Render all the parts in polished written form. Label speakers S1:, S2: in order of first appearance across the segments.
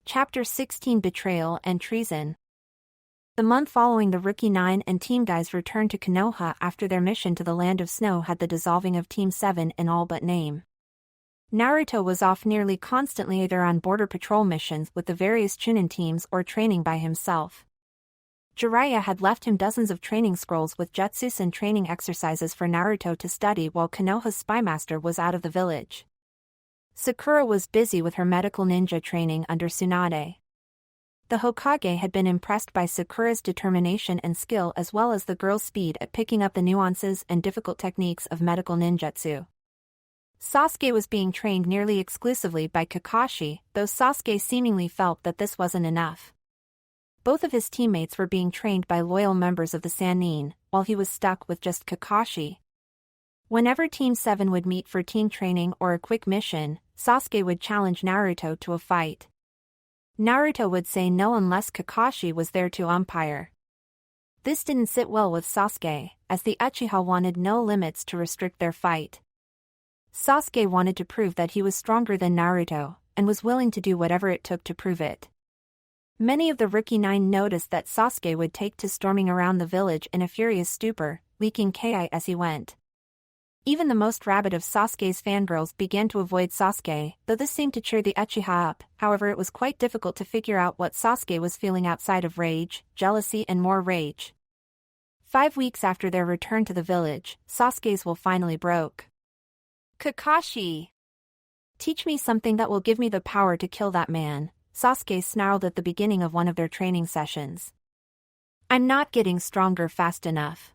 S1: Chapter 16 Betrayal and Treason. The month following, the Rookie 9 and Team Guys returned to Konoha after their mission to the Land of Snow had the dissolving of Team 7 in all but name. Naruto was off nearly constantly, either on border patrol missions with the various Chunin teams or training by himself. Jiraiya had left him dozens of training scrolls with jutsus and training exercises for Naruto to study while Konoha's spymaster was out of the village. Sakura was busy with her medical ninja training under Tsunade. The Hokage had been impressed by Sakura's determination and skill as well as the girl's speed at picking up the nuances and difficult techniques of medical ninjutsu. Sasuke was being trained nearly exclusively by Kakashi, though Sasuke seemingly felt that this wasn't enough. Both of his teammates were being trained by loyal members of the Sannin, while he was stuck with just Kakashi. Whenever Team 7 would meet for team training or a quick mission, Sasuke would challenge Naruto to a fight. Naruto would say no unless Kakashi was there to umpire. This didn't sit well with Sasuke, as the Uchiha wanted no limits to restrict their fight. Sasuke wanted to prove that he was stronger than Naruto, and was willing to do whatever it took to prove it. Many of the Rookie 9 noticed that Sasuke would take to storming around the village in a furious stupor, leaking ki as he went. Even the most rabid of Sasuke's fangirls began to avoid Sasuke, though this seemed to cheer the Uchiha up. However, it was quite difficult to figure out what Sasuke was feeling outside of rage, jealousy and more rage. 5 weeks after their return to the village, Sasuke's will finally broke. "Kakashi! Teach me something that will give me the power to kill that man," Sasuke snarled at the beginning of one of their training sessions. "I'm not getting stronger fast enough."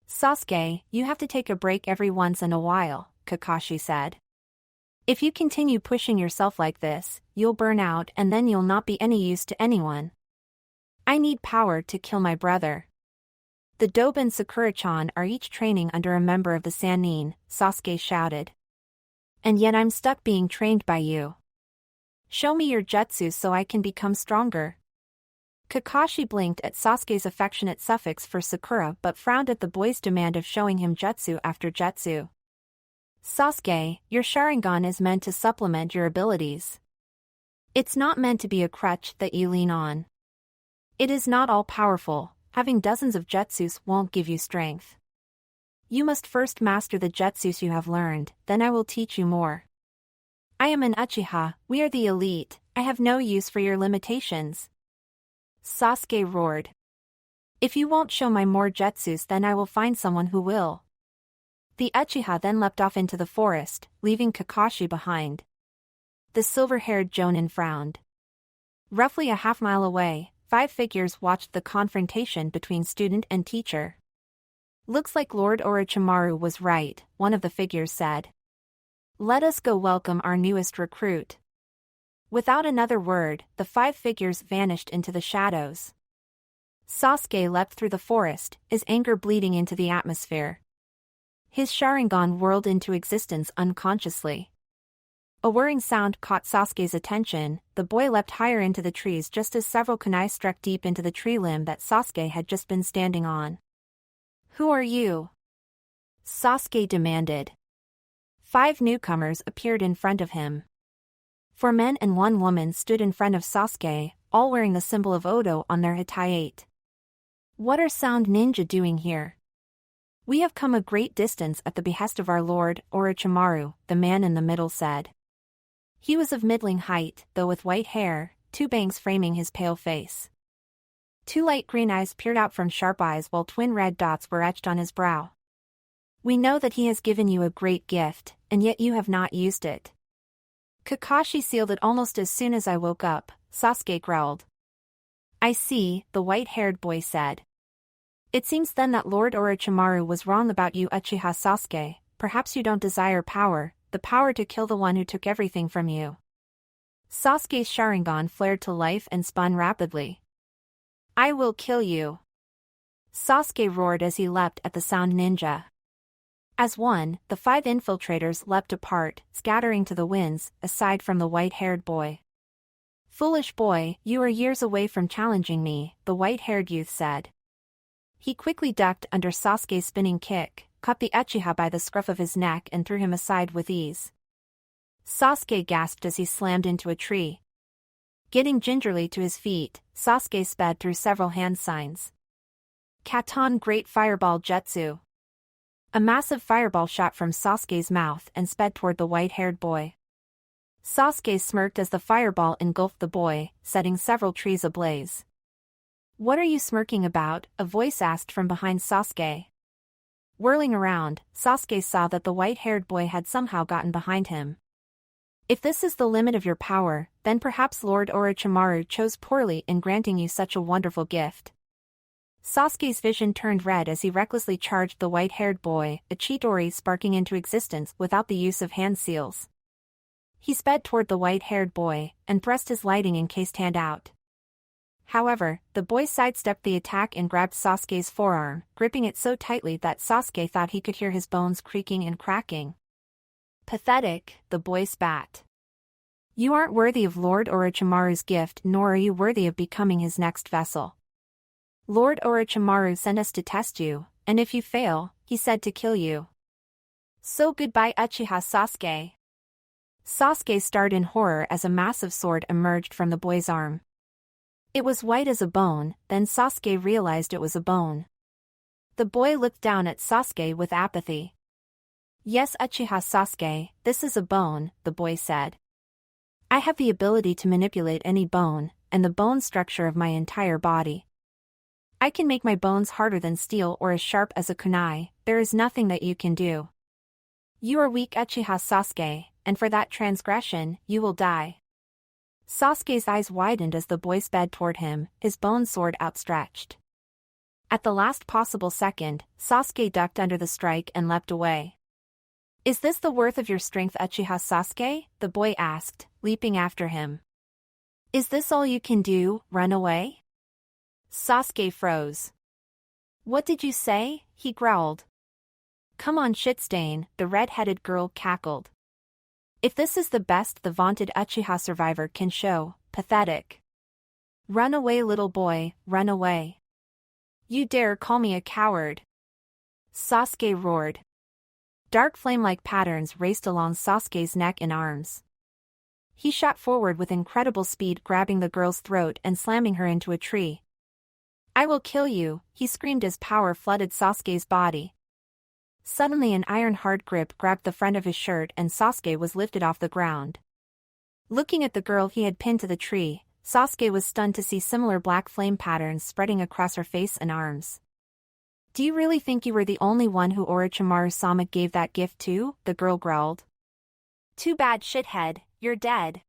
S1: "Sasuke, you have to take a break every once in a while," Kakashi said. "If you continue pushing yourself like this, you'll burn out and then you'll not be any use to anyone. I need power to kill my brother." "The Dobe and Sakura-chan are each training under a member of the Sannin," Sasuke shouted. "And yet I'm stuck being trained by you. Show me your jutsu so I can become stronger." Kakashi blinked at Sasuke's affectionate suffix for Sakura but frowned at the boy's demand of showing him jutsu after jutsu. "Sasuke, your Sharingan is meant to supplement your abilities. It's not meant to be a crutch that you lean on. It is not all-powerful. Having dozens of jutsus won't give you strength. You must first master the jutsus you have learned, then I will teach you more. I am an Uchiha, we are the elite, I have no use for your limitations." Sasuke roared. "If you won't show my more jutsus, then I will find someone who will." The Uchiha then leapt off into the forest, leaving Kakashi behind. The silver-haired Jonin frowned. Roughly a half-mile away, 5 figures watched the confrontation between student and teacher. "Looks like Lord Orochimaru was right," one of the figures said. "Let us go welcome our newest recruit." Without another word, the 5 figures vanished into the shadows. Sasuke leapt through the forest, his anger bleeding into the atmosphere. His Sharingan whirled into existence unconsciously. A whirring sound caught Sasuke's attention. The boy leapt higher into the trees just as several kunai struck deep into the tree limb that Sasuke had just been standing on. "Who are you?" Sasuke demanded. 5 newcomers appeared in front of him. 4 men and 1 woman stood in front of Sasuke, all wearing the symbol of Odo on their hitayate. "What are sound ninja doing here?" "We have come a great distance at the behest of our lord, Orochimaru," the man in the middle said. He was of middling height, though with white hair, 2 bangs framing his pale face. 2 light green eyes peered out from sharp eyes while twin red dots were etched on his brow. "We know that he has given you a great gift, and yet you have not used it." "Kakashi sealed it almost as soon as I woke up," Sasuke growled. "I see," the white-haired boy said. "It seems then that Lord Orochimaru was wrong about you, Uchiha Sasuke. Perhaps you don't desire power, the power to kill the one who took everything from you." Sasuke's Sharingan flared to life and spun rapidly. "I will kill you!" Sasuke roared as he leapt at the sound ninja. As one, the 5 infiltrators leapt apart, scattering to the winds, aside from the white-haired boy. "Foolish boy, you are years away from challenging me," the white-haired youth said. He quickly ducked under Sasuke's spinning kick, caught the Uchiha by the scruff of his neck and threw him aside with ease. Sasuke gasped as he slammed into a tree. Getting gingerly to his feet, Sasuke sped through several hand signs. Katon Great Fireball Jutsu. A massive fireball shot from Sasuke's mouth and sped toward the white-haired boy. Sasuke smirked as the fireball engulfed the boy, setting several trees ablaze. "What are you smirking about?" a voice asked from behind Sasuke. Whirling around, Sasuke saw that the white-haired boy had somehow gotten behind him. "If this is the limit of your power, then perhaps Lord Orochimaru chose poorly in granting you such a wonderful gift." Sasuke's vision turned red as he recklessly charged the white-haired boy, a Chidori sparking into existence without the use of hand seals. He sped toward the white-haired boy, and thrust his lightning-encased hand out. However, the boy sidestepped the attack and grabbed Sasuke's forearm, gripping it so tightly that Sasuke thought he could hear his bones creaking and cracking. "Pathetic," the boy spat. "You aren't worthy of Lord Orochimaru's gift, nor are you worthy of becoming his next vessel. Lord Orochimaru sent us to test you, and if you fail, he said to kill you. So goodbye Uchiha Sasuke." Sasuke stared in horror as a massive sword emerged from the boy's arm. It was white as a bone, then Sasuke realized it was a bone. The boy looked down at Sasuke with apathy. "Yes, Uchiha Sasuke, this is a bone," the boy said. "I have the ability to manipulate any bone, and the bone structure of my entire body. I can make my bones harder than steel or as sharp as a kunai. There is nothing that you can do. You are weak Uchiha Sasuke, and for that transgression, you will die." Sasuke's eyes widened as the boy sped toward him, his bone sword outstretched. At the last possible second, Sasuke ducked under the strike and leapt away. "Is this the worth of your strength Uchiha Sasuke?" the boy asked, leaping after him. "Is this all you can do, run away?" Sasuke froze. "What did you say?" he growled. "Come on Shitstain," the red-headed girl cackled. "If this is the best the vaunted Uchiha survivor can show, pathetic. Run away little boy, run away. You dare call me a coward?" Sasuke roared. Dark flame-like patterns raced along Sasuke's neck and arms. He shot forward with incredible speed, grabbing the girl's throat and slamming her into a tree. "I will kill you," he screamed as power flooded Sasuke's body. Suddenly an iron-hard grip grabbed the front of his shirt and Sasuke was lifted off the ground. Looking at the girl he had pinned to the tree, Sasuke was stunned to see similar black flame patterns spreading across her face and arms. "Do you really think you were the only one who Orochimaru-sama gave that gift to?" the girl growled. "Too bad shithead, you're dead."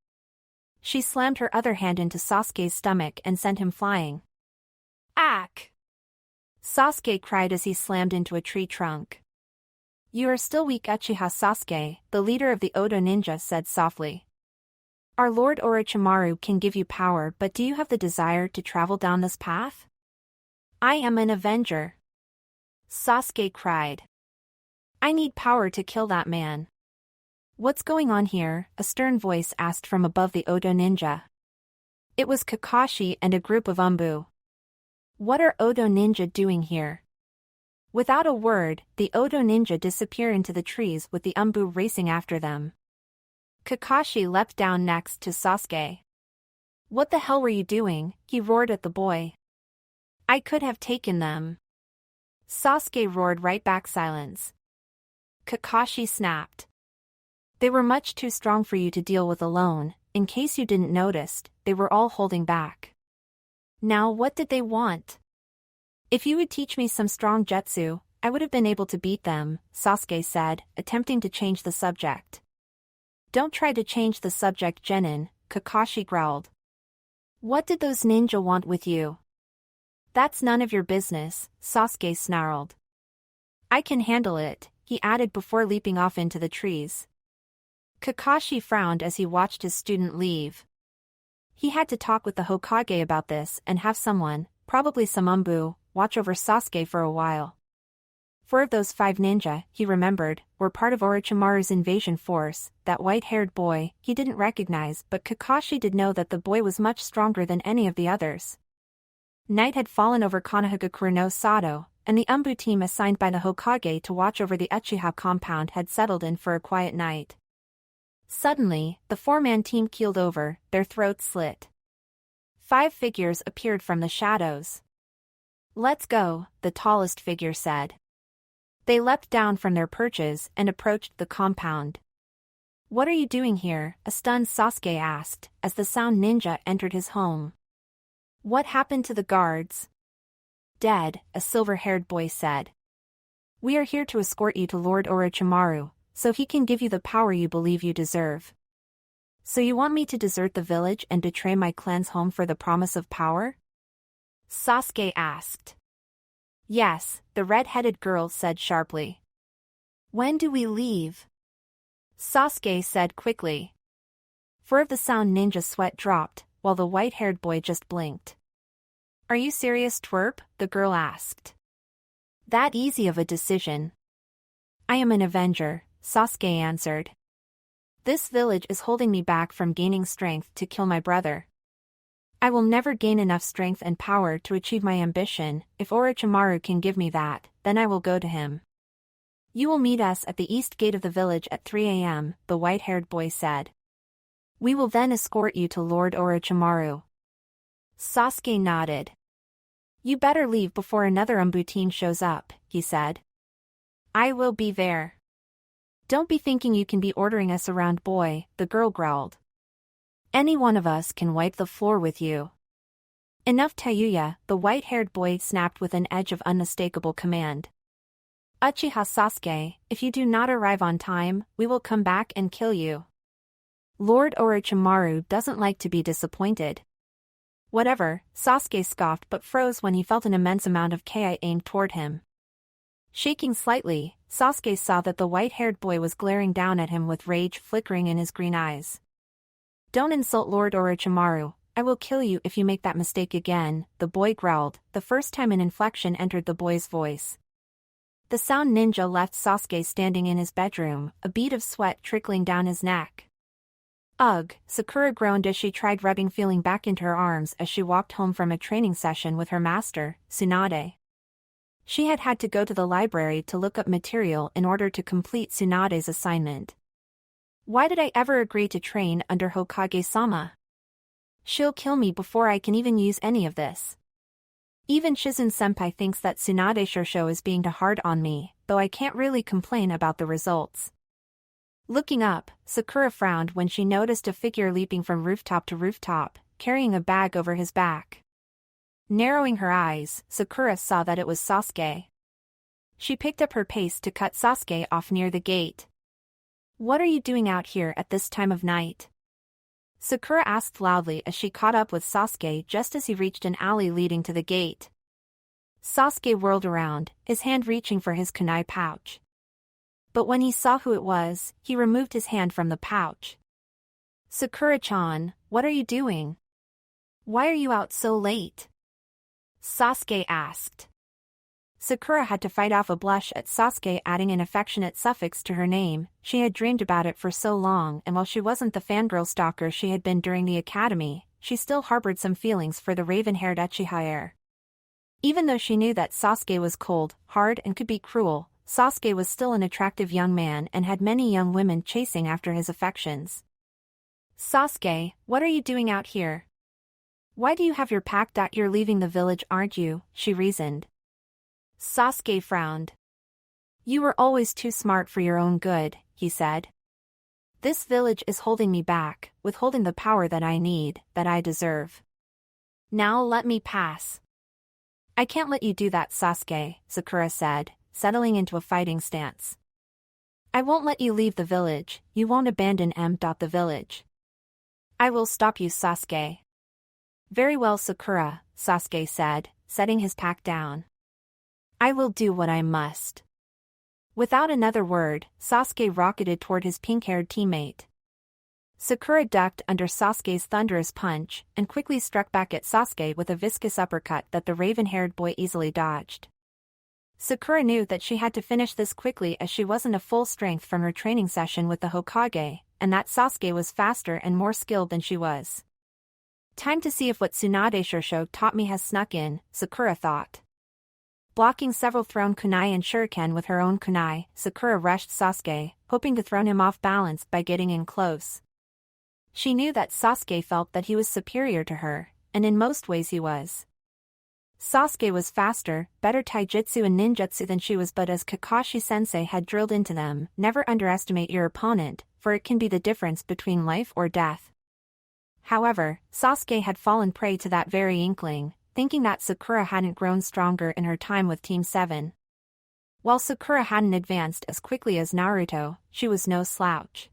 S1: She slammed her other hand into Sasuke's stomach and sent him flying. "Ack!" Sasuke cried as he slammed into a tree trunk. "You are still weak Uchiha Sasuke," the leader of the Odo ninja said softly. "Our Lord Orochimaru can give you power, but do you have the desire to travel down this path?" "I am an avenger," Sasuke cried. "I need power to kill that man." "What's going on here?" a stern voice asked from above the Odo ninja. It was Kakashi and a group of Umbu. "What are Odo ninja doing here?" Without a word, the Odo ninja disappeared into the trees with the Umbu racing after them. Kakashi leapt down next to Sasuke. "What the hell were you doing?" he roared at the boy. "I could have taken them." Sasuke roared right back. Silence. Kakashi snapped. "They were much too strong for you to deal with alone. In case you didn't notice, they were all holding back. Now what did they want?" "If you would teach me some strong jutsu, I would have been able to beat them," Sasuke said, attempting to change the subject. "Don't try to change the subject, Genin," Kakashi growled. "What did those ninja want with you?" "That's none of your business," Sasuke snarled. "I can handle it," he added before leaping off into the trees. Kakashi frowned as he watched his student leave. He had to talk with the Hokage about this and have someone, probably some Umbu, watch over Sasuke for a while. 4 of those 5 ninja, he remembered, were part of Orochimaru's invasion force. That white-haired boy, he didn't recognize, but Kakashi did know that the boy was much stronger than any of the others. Night had fallen over Konohagakure no Sato, and the Umbu team assigned by the Hokage to watch over the Uchiha compound had settled in for a quiet night. Suddenly, the 4-man team keeled over, their throats slit. 5 figures appeared from the shadows. "Let's go," the tallest figure said. They leapt down from their perches and approached the compound. "What are you doing here?" a stunned Sasuke asked, as the Sound Ninja entered his home. "What happened to the guards?" "Dead," a silver-haired boy said. "We are here to escort you to Lord Orochimaru, so he can give you the power you believe you deserve." "So you want me to desert the village and betray my clan's home for the promise of power?" Sasuke asked. "Yes," the red-headed girl said sharply. "When do we leave?" Sasuke said quickly. 4 of the Sound Ninja sweat dropped, while the white-haired boy just blinked. "Are you serious, twerp?" the girl asked. "That easy of a decision?" "I am an Avenger," Sasuke answered. "This village is holding me back from gaining strength to kill my brother. I will never gain enough strength and power to achieve my ambition. If Orochimaru can give me that, then I will go to him." "You will meet us at the east gate of the village at 3 a.m., the white-haired boy said. "We will then escort you to Lord Orochimaru." Sasuke nodded. "You better leave before another Umbutin shows up," he said. "I will be there." "Don't be thinking you can be ordering us around, boy," the girl growled. "Any one of us can wipe the floor with you." "Enough, Tayuya," the white-haired boy snapped with an edge of unmistakable command. "Uchiha Sasuke, if you do not arrive on time, we will come back and kill you." Lord Orochimaru doesn't like to be disappointed. "Whatever," Sasuke scoffed but froze when he felt an immense amount of ki aimed toward him. Shaking slightly, Sasuke saw that the white-haired boy was glaring down at him with rage flickering in his green eyes. "Don't insult Lord Orochimaru, I will kill you if you make that mistake again," the boy growled, the first time an inflection entered the boy's voice. The Sound Ninja left Sasuke standing in his bedroom, a bead of sweat trickling down his neck. "Ugh," Sakura groaned as she tried rubbing feeling back into her arms as she walked home from a training session with her master, Tsunade. She had had to go to the library to look up material in order to complete Tsunade's assignment. "Why did I ever agree to train under Hokage-sama? She'll kill me before I can even use any of this. Even Shizune-senpai thinks that Tsunade Shosho is being too hard on me, though I can't really complain about the results." Looking up, Sakura frowned when she noticed a figure leaping from rooftop to rooftop, carrying a bag over his back. Narrowing her eyes, Sakura saw that it was Sasuke. She picked up her pace to cut Sasuke off near the gate. "What are you doing out here at this time of night?" Sakura asked loudly as she caught up with Sasuke just as he reached an alley leading to the gate. Sasuke whirled around, his hand reaching for his kunai pouch. But when he saw who it was, he removed his hand from the pouch. "Sakura-chan, what are you doing? Why are you out so late?" Sasuke asked. Sakura had to fight off a blush at Sasuke adding an affectionate suffix to her name. She had dreamed about it for so long, and while she wasn't the fangirl stalker she had been during the academy, she still harbored some feelings for the raven-haired Uchiha heir. Even though she knew that Sasuke was cold, hard and could be cruel, Sasuke was still an attractive young man and had many young women chasing after his affections. "Sasuke, what are you doing out here? Why do you have your pack? You're leaving the village, aren't you?" she reasoned. Sasuke frowned. "You were always too smart for your own good," he said. "This village is holding me back, withholding the power that I need, that I deserve. Now let me pass." "I can't let you do that, Sasuke," Sakura said, settling into a fighting stance. "I won't let you leave the village, you won't abandon the village. I will stop you, Sasuke." "Very well, Sakura," Sasuke said, setting his pack down. "I will do what I must." Without another word, Sasuke rocketed toward his pink-haired teammate. Sakura ducked under Sasuke's thunderous punch, and quickly struck back at Sasuke with a viscous uppercut that the raven-haired boy easily dodged. Sakura knew that she had to finish this quickly as she wasn't at full strength from her training session with the Hokage, and that Sasuke was faster and more skilled than she was. Time to see if what Tsunade Shosho taught me has snuck in, Sakura thought. Blocking several thrown kunai and shuriken with her own kunai, Sakura rushed Sasuke, hoping to throw him off balance by getting in close. She knew that Sasuke felt that he was superior to her, and in most ways he was. Sasuke was faster, better taijutsu and ninjutsu than she was, but as Kakashi-sensei had drilled into them, never underestimate your opponent, for it can be the difference between life or death. However, Sasuke had fallen prey to that very inkling, thinking that Sakura hadn't grown stronger in her time with Team 7. While Sakura hadn't advanced as quickly as Naruto, she was no slouch.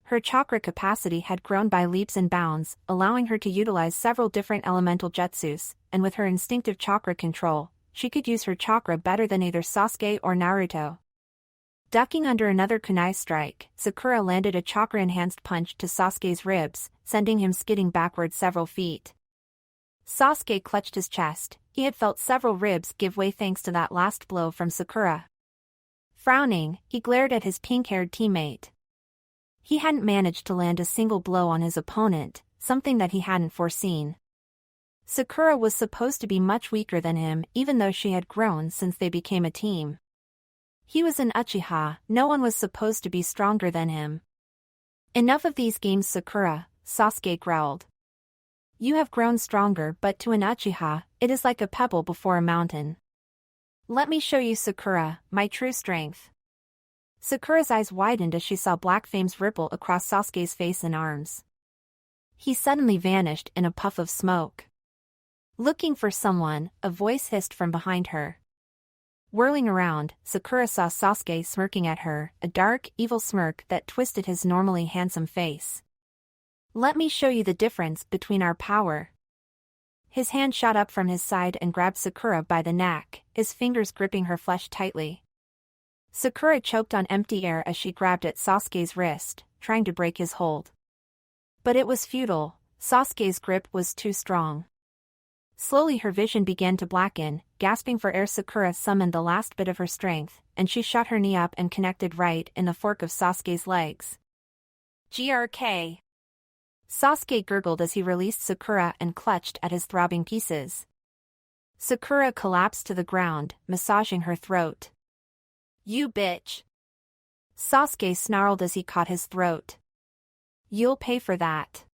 S1: Her chakra capacity had grown by leaps and bounds, allowing her to utilize several different elemental jutsus, and with her instinctive chakra control, she could use her chakra better than either Sasuke or Naruto. Ducking under another kunai strike, Sakura landed a chakra-enhanced punch to Sasuke's ribs, sending him skidding backward several feet. Sasuke clutched his chest. He had felt several ribs give way thanks to that last blow from Sakura. Frowning, he glared at his pink-haired teammate. He hadn't managed to land a single blow on his opponent, something that he hadn't foreseen. Sakura was supposed to be much weaker than him, even though she had grown since they became a team. He was an Uchiha, no one was supposed to be stronger than him. Enough of these games, Sakura, Sasuke growled. You have grown stronger, but to an Uchiha, it is like a pebble before a mountain. Let me show you, Sakura, my true strength. Sakura's eyes widened as she saw black flames ripple across Sasuke's face and arms. He suddenly vanished in a puff of smoke. Looking for someone, a voice hissed from behind her. Whirling around, Sakura saw Sasuke smirking at her, a dark, evil smirk that twisted his normally handsome face. Let me show you the difference between our power. His hand shot up from his side and grabbed Sakura by the neck, his fingers gripping her flesh tightly. Sakura choked on empty air as she grabbed at Sasuke's wrist, trying to break his hold. But it was futile. Sasuke's grip was too strong. Slowly her vision began to blacken. Gasping for air, Sakura summoned the last bit of her strength, and she shot her knee up and connected right in the fork of Sasuke's legs. GRK! Sasuke gurgled as he released Sakura and clutched at his throbbing pieces. Sakura collapsed to the ground, massaging her throat. You bitch! Sasuke snarled as he caught his throat. You'll pay for that.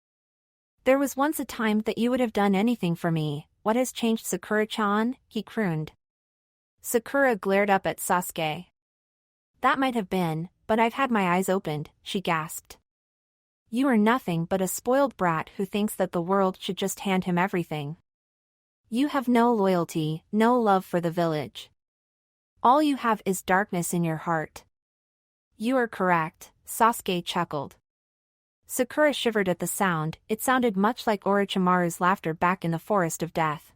S1: There was once a time that you would have done anything for me. What has changed, Sakura-chan? He crooned. Sakura glared up at Sasuke. That might have been, but I've had my eyes opened, she gasped. You are nothing but a spoiled brat who thinks that the world should just hand him everything. You have no loyalty, no love for the village. All you have is darkness in your heart. You are correct, Sasuke chuckled. Sakura shivered at the sound. It sounded much like Orochimaru's laughter back in the Forest of Death.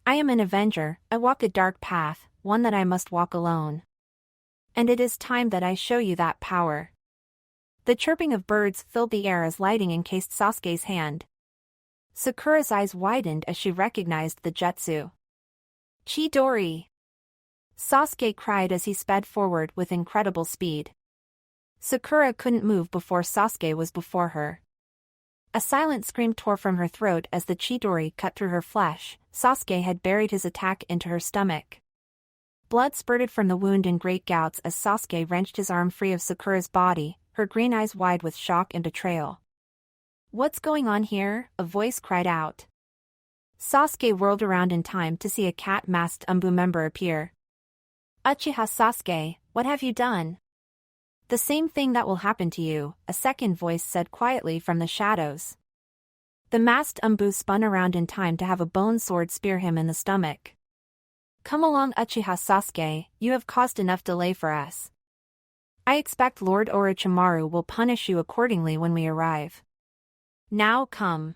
S1: I am an avenger, I walk a dark path, one that I must walk alone. And it is time that I show you that power. The chirping of birds filled the air as lighting encased Sasuke's hand. Sakura's eyes widened as she recognized the jutsu. Chidori! Sasuke cried as he sped forward with incredible speed. Sakura couldn't move before Sasuke was before her. A silent scream tore from her throat as the Chidori cut through her flesh. Sasuke had buried his attack into her stomach. Blood spurted from the wound in great gouts as Sasuke wrenched his arm free of Sakura's body, her green eyes wide with shock and betrayal. What's going on here? A voice cried out. Sasuke whirled around in time to see a cat-masked Umbu member appear. Uchiha Sasuke, what have you done? The same thing that will happen to you, a second voice said quietly from the shadows. The masked Umbu spun around in time to have a bone sword spear him in the stomach. Come along, Uchiha Sasuke, you have caused enough delay for us. I expect Lord Orochimaru will punish you accordingly when we arrive. Now come.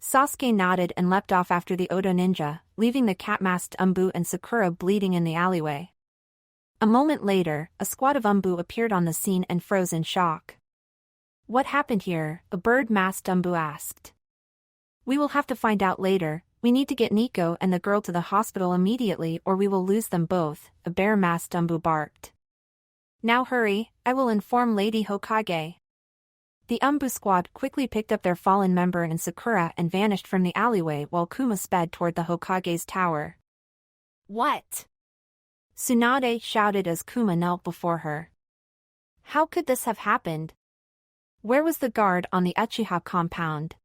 S1: Sasuke nodded and leapt off after the Odo ninja, leaving the cat-masked Umbu and Sakura bleeding in the alleyway. A moment later, a squad of Umbu appeared on the scene and froze in shock. What happened here? A bird-masked Umbu asked. We will have to find out later. We need to get Nico and the girl to the hospital immediately or we will lose them both, a bear-masked Umbu barked. Now hurry, I will inform Lady Hokage. The Umbu squad quickly picked up their fallen member and Sakura and vanished from the alleyway while Kuma sped toward the Hokage's tower. What? Tsunade shouted as Kuma knelt before her. How could this have happened? Where was the guard on the Uchiha compound?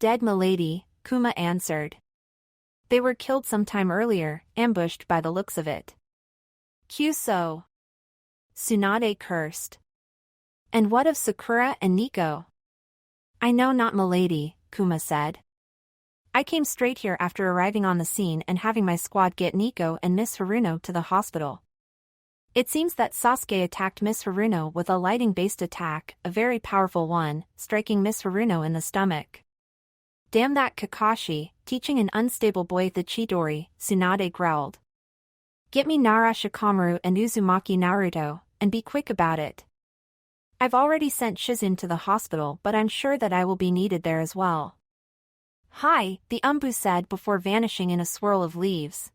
S1: Dead, milady, Kuma answered. They were killed some time earlier, ambushed by the looks of it. Kyuso. Tsunade cursed. And what of Sakura and Nico? I know not, milady, Kuma said. I came straight here after arriving on the scene and having my squad get Nico and Miss Haruno to the hospital. It seems that Sasuke attacked Miss Haruno with a lighting-based attack, a very powerful one, striking Miss Haruno in the stomach. Damn that Kakashi, teaching an unstable boy the Chidori, Tsunade growled. Get me Nara Shikamaru and Uzumaki Naruto, and be quick about it. I've already sent Shizune to the hospital, but I'm sure that I will be needed there as well. Hi, the Umbu said before vanishing in a swirl of leaves.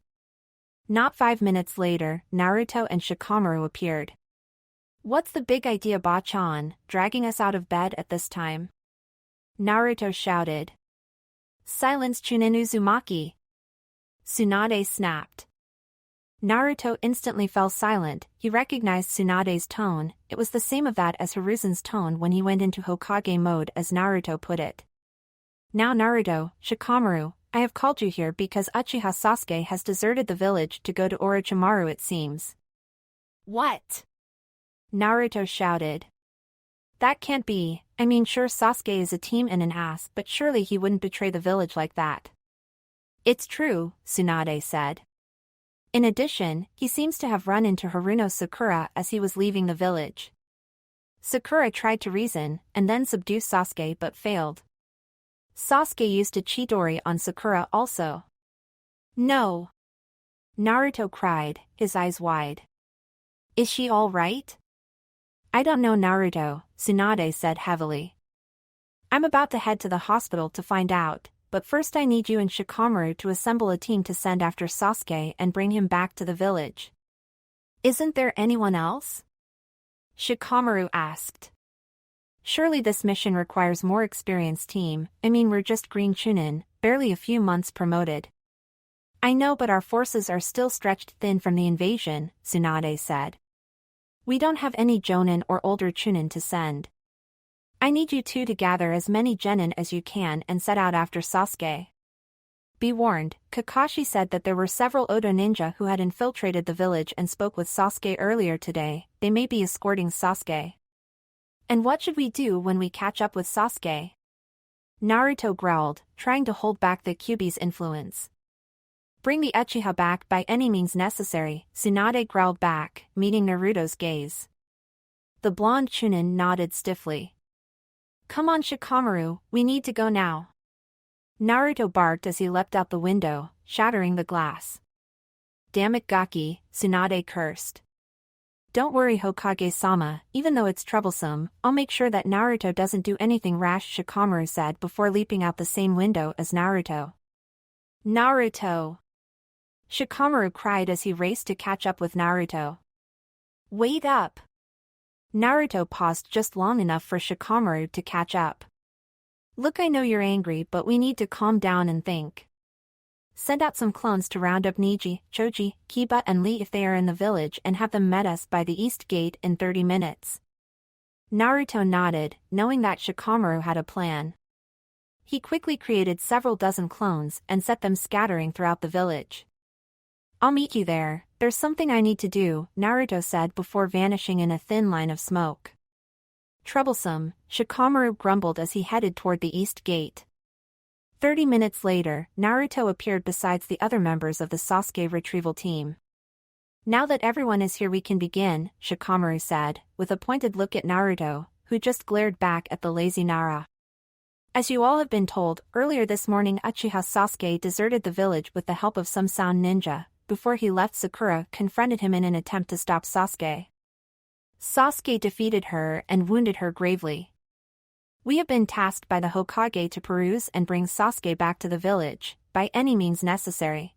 S1: Not 5 minutes later, Naruto and Shikamaru appeared. What's the big idea, Bachan, dragging us out of bed at this time? Naruto shouted. Silence, Chunin Uzumaki! Tsunade snapped. Naruto instantly fell silent. He recognized Tsunade's tone. It was the same of that as Hiruzen's tone when he went into Hokage mode, as Naruto put it. Now Naruto, Shikamaru, I have called you here because Uchiha Sasuke has deserted the village to go to Orochimaru, it seems. What? Naruto shouted. That can't be. I mean, sure, Sasuke is a team and an ass, but surely he wouldn't betray the village like that. It's true, Tsunade said. In addition, he seems to have run into Haruno Sakura as he was leaving the village. Sakura tried to reason and then subdue Sasuke but failed. Sasuke used a Chidori on Sakura also. No! Naruto cried, his eyes wide. Is she all right? I don't know, Naruto, Tsunade said heavily. I'm about to head to the hospital to find out, but first I need you and Shikamaru to assemble a team to send after Sasuke and bring him back to the village. Isn't there anyone else? Shikamaru asked. Surely this mission requires more experienced team. I mean, we're just green Chunin, barely a few months promoted. I know, but our forces are still stretched thin from the invasion, Tsunade said. We don't have any Jonin or older Chunin to send. I need you two to gather as many genin as you can and set out after Sasuke. Be warned, Kakashi said that there were several Odo ninja who had infiltrated the village and spoke with Sasuke earlier today. They may be escorting Sasuke. And what should we do when we catch up with Sasuke? Naruto growled, trying to hold back the Kyuubi's influence. Bring the Uchiha back by any means necessary, Tsunade growled back, meeting Naruto's gaze. The blonde Chunin nodded stiffly. Come on, Shikamaru, we need to go now. Naruto barked as he leapt out the window, shattering the glass. Damn it, Gaki, Tsunade cursed. Don't worry, Hokage-sama, even though it's troublesome, I'll make sure that Naruto doesn't do anything rash, Shikamaru said before leaping out the same window as Naruto. Naruto! Shikamaru cried as he raced to catch up with Naruto. Wait up! Naruto paused just long enough for Shikamaru to catch up. Look, I know you're angry, but we need to calm down and think. Send out some clones to round up Neji, Choji, Kiba and Lee if they are in the village and have them meet us by the East Gate in 30 minutes. Naruto nodded, knowing that Shikamaru had a plan. He quickly created several dozen clones and set them scattering throughout the village. I'll meet you there, there's something I need to do, Naruto said before vanishing in a thin line of smoke. Troublesome, Shikamaru grumbled as he headed toward the East Gate. 30 minutes later, Naruto appeared besides the other members of the Sasuke retrieval team. Now that everyone is here, we can begin, Shikamaru said, with a pointed look at Naruto, who just glared back at the lazy Nara. As you all have been told, earlier this morning Uchiha Sasuke deserted the village with the help of some sound ninja. Before he left, Sakura confronted him in an attempt to stop Sasuke. Sasuke defeated her and wounded her gravely. We have been tasked by the Hokage to peruse and bring Sasuke back to the village, by any means necessary.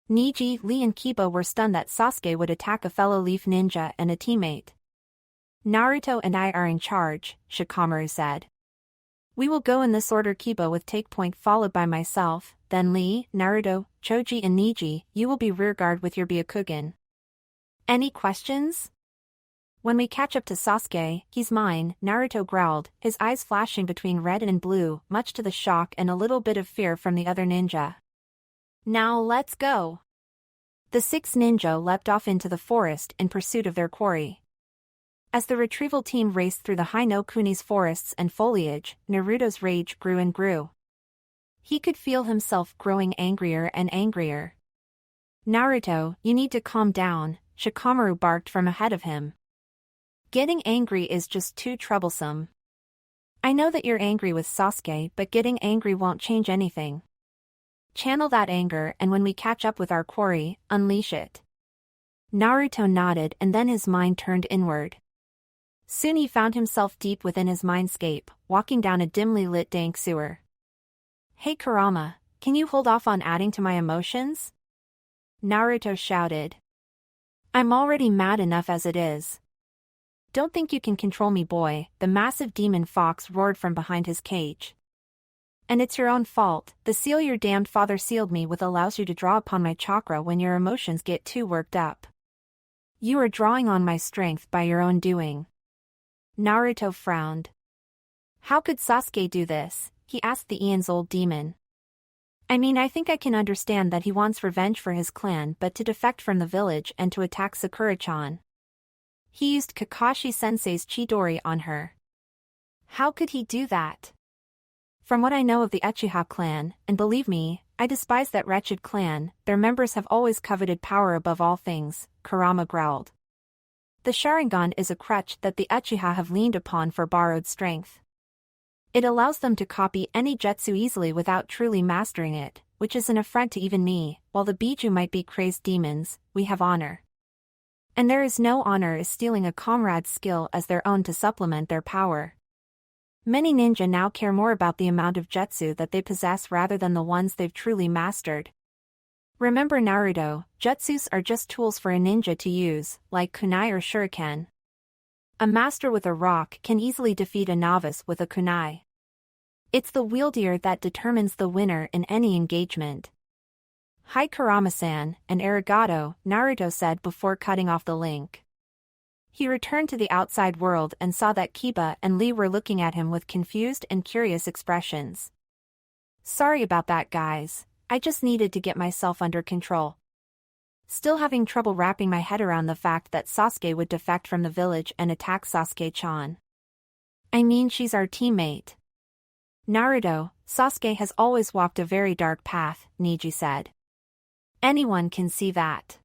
S1: Neji, Lee and Kiba were stunned that Sasuke would attack a fellow Leaf Ninja and a teammate. Naruto and I are in charge, Shikamaru said. We will go in this order: Kiba with take point followed by myself, then Lee, Naruto, Choji and Neji. You will be rearguard with your Byakugan. Any questions? When we catch up to Sasuke, he's mine, Naruto growled, his eyes flashing between red and blue, much to the shock and a little bit of fear from the other ninja. Now let's go. The 6 ninja leapt off into the forest in pursuit of their quarry. As the retrieval team raced through the Hino-Kuni's forests and foliage, Naruto's rage grew and grew. He could feel himself growing angrier and angrier. Naruto, you need to calm down, Shikamaru barked from ahead of him. Getting angry is just too troublesome. I know that you're angry with Sasuke, but getting angry won't change anything. Channel that anger and when we catch up with our quarry, unleash it. Naruto nodded and then his mind turned inward. Soon he found himself deep within his mindscape, walking down a dimly lit dank sewer. Hey Kurama, can you hold off on adding to my emotions? Naruto shouted. I'm already mad enough as it is. Don't think you can control me, boy, the massive demon fox roared from behind his cage. And it's your own fault, the seal your damned father sealed me with allows you to draw upon my chakra when your emotions get too worked up. You are drawing on my strength by your own doing. Naruto frowned. How could Sasuke do this? He asked the Eon's old demon. I mean, I think I can understand that he wants revenge for his clan, but to defect from the village and to attack Sakura-chan. He used Kakashi-sensei's Chidori on her. How could he do that? From what I know of the Uchiha clan, and believe me, I despise that wretched clan, their members have always coveted power above all things, Kurama growled. The Sharingan is a crutch that the Uchiha have leaned upon for borrowed strength. It allows them to copy any jutsu easily without truly mastering it, which is an affront to even me. While the Biju might be crazed demons, we have honor. And there is no honor as stealing a comrade's skill as their own to supplement their power. Many ninja now care more about the amount of jutsu that they possess rather than the ones they've truly mastered. Remember Naruto, jutsus are just tools for a ninja to use, like kunai or shuriken. A master with a rock can easily defeat a novice with a kunai. It's the wielder that determines the winner in any engagement. Hi Kurama-san, and arigato, Naruto said before cutting off the link. He returned to the outside world and saw that Kiba and Lee were looking at him with confused and curious expressions. Sorry about that, guys. I just needed to get myself under control. Still having trouble wrapping my head around the fact that Sasuke would defect from the village and attack Sasuke-chan. I mean, she's our teammate. Naruto, Sasuke has always walked a very dark path, Neji said. Anyone can see that.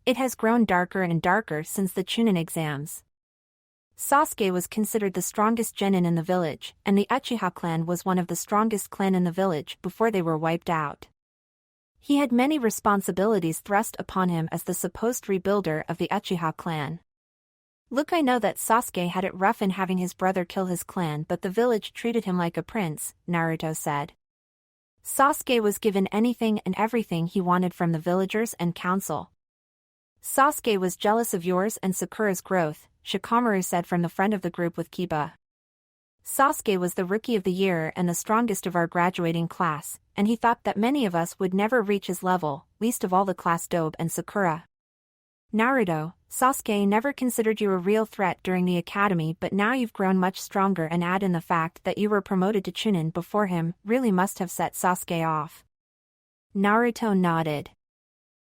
S1: It has grown darker and darker since the Chunin exams. Sasuke was considered the strongest genin in the village, and the Uchiha clan was one of the strongest clan in the village before they were wiped out. He had many responsibilities thrust upon him as the supposed rebuilder of the Uchiha clan. Look, I know that Sasuke had it rough in having his brother kill his clan, but the village treated him like a prince, Naruto said. Sasuke was given anything and everything he wanted from the villagers and council. Sasuke was jealous of yours and Sakura's growth, Shikamaru said from the front of the group with Kiba. Sasuke was the rookie of the year and the strongest of our graduating class, and he thought that many of us would never reach his level, least of all the class Dobe and Sakura. Naruto, Sasuke never considered you a real threat during the academy, but now you've grown much stronger, and add in the fact that you were promoted to Chunin before him really must have set Sasuke off. Naruto nodded.